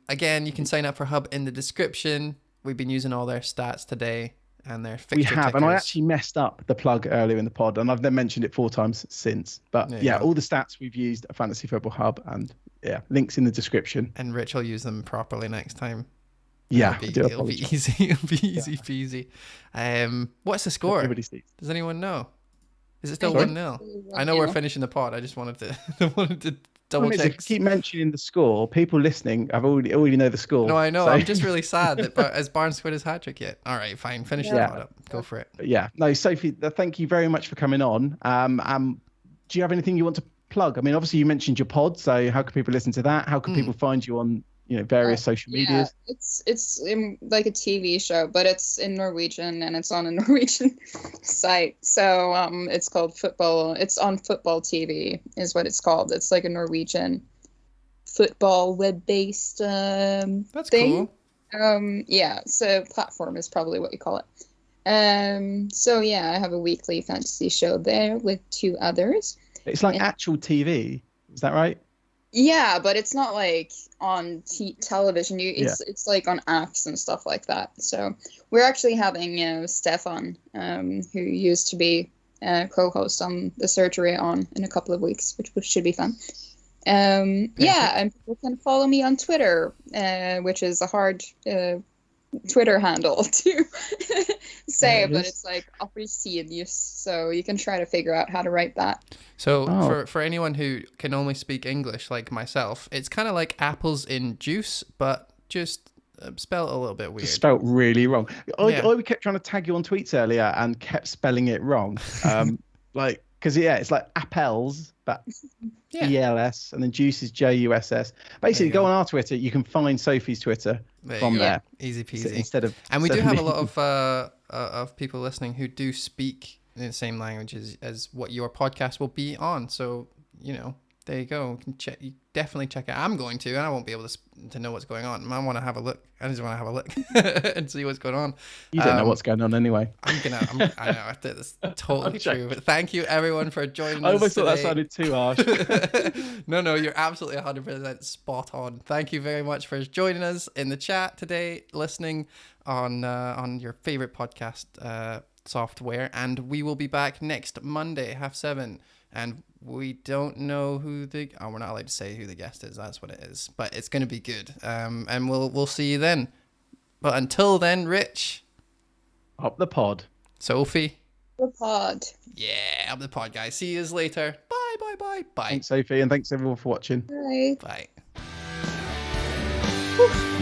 Again, you can sign up for Hub in the description. We've been using all their stats today and their fixture tickers. And I actually messed up the plug earlier in the pod, and I've then mentioned it 4 times since. But yeah, all the stats we've used at Fantasy Football Hub, and yeah, links in the description. And Rich will use them properly next time. Yeah, it'll be easy. It'll be easy peasy. What's the score? Does anyone know? Is it still 1-0? I know we're finishing the pod. I just wanted to double check. If you keep mentioning the score, people listening have already know the score. No, I know. So. I'm just really sad that has Barnes scored his hat trick yet? All right, fine. Finish the pod up. Go for it. Yeah. No, Sophie, thank you very much for coming on. Do you have anything you want to plug? I mean, obviously you mentioned your pod, so how can people listen to that? How can people find you on various social medias? It's like a TV show, but it's in Norwegian and it's on a Norwegian site. So it's called Football. It's on Football TV is what it's called. It's like a Norwegian football web-based That's thing. Cool. Yeah, so platform is probably what you call it. So yeah, I have a weekly fantasy show there with 2 others. It's like actual TV, is that right? Yeah, but it's not like on television. It's like on apps and stuff like that. So we're actually having Stefan, who used to be co-host on the Surgery on in a couple of weeks, which should be fun. And people can follow me on Twitter, which is a hard Twitter handle to say, but it's like Apelsinjuice, so you can try to figure out how to write that. So for anyone who can only speak English like myself, it's kind of like apples in juice, but just spelled a little bit weird. Just spelled really wrong. I kept trying to tag you on tweets earlier and kept spelling it wrong. Because it's like appels, but ELS, and then juice is JUSS. Basically, go on our Twitter. You can find Sophie's Twitter from there. Easy peasy. And we do have a lot of people listening who do speak in the same language as what your podcast will be on. So there you go. You can check. You definitely check it. I'm going to, and I won't be able to know what's going on. I want to have a look. I just want to have a look and see what's going on. You don't know what's going on anyway. I know. That's totally true. But thank you everyone for joining us. I almost thought that sounded too harsh. No, you're absolutely 100% spot on. Thank you very much for joining us in the chat today, listening on your favorite podcast software, and we will be back next Monday, 7:30. And we don't know who we're not allowed to say who the guest is. That's what it is. But it's going to be good. And we'll see you then. But until then, Rich. Up the pod. Sophie. The pod. Yeah, up the pod, guys. See you later. Bye. Thanks, Sophie, and thanks everyone for watching. Bye. Bye. Whew.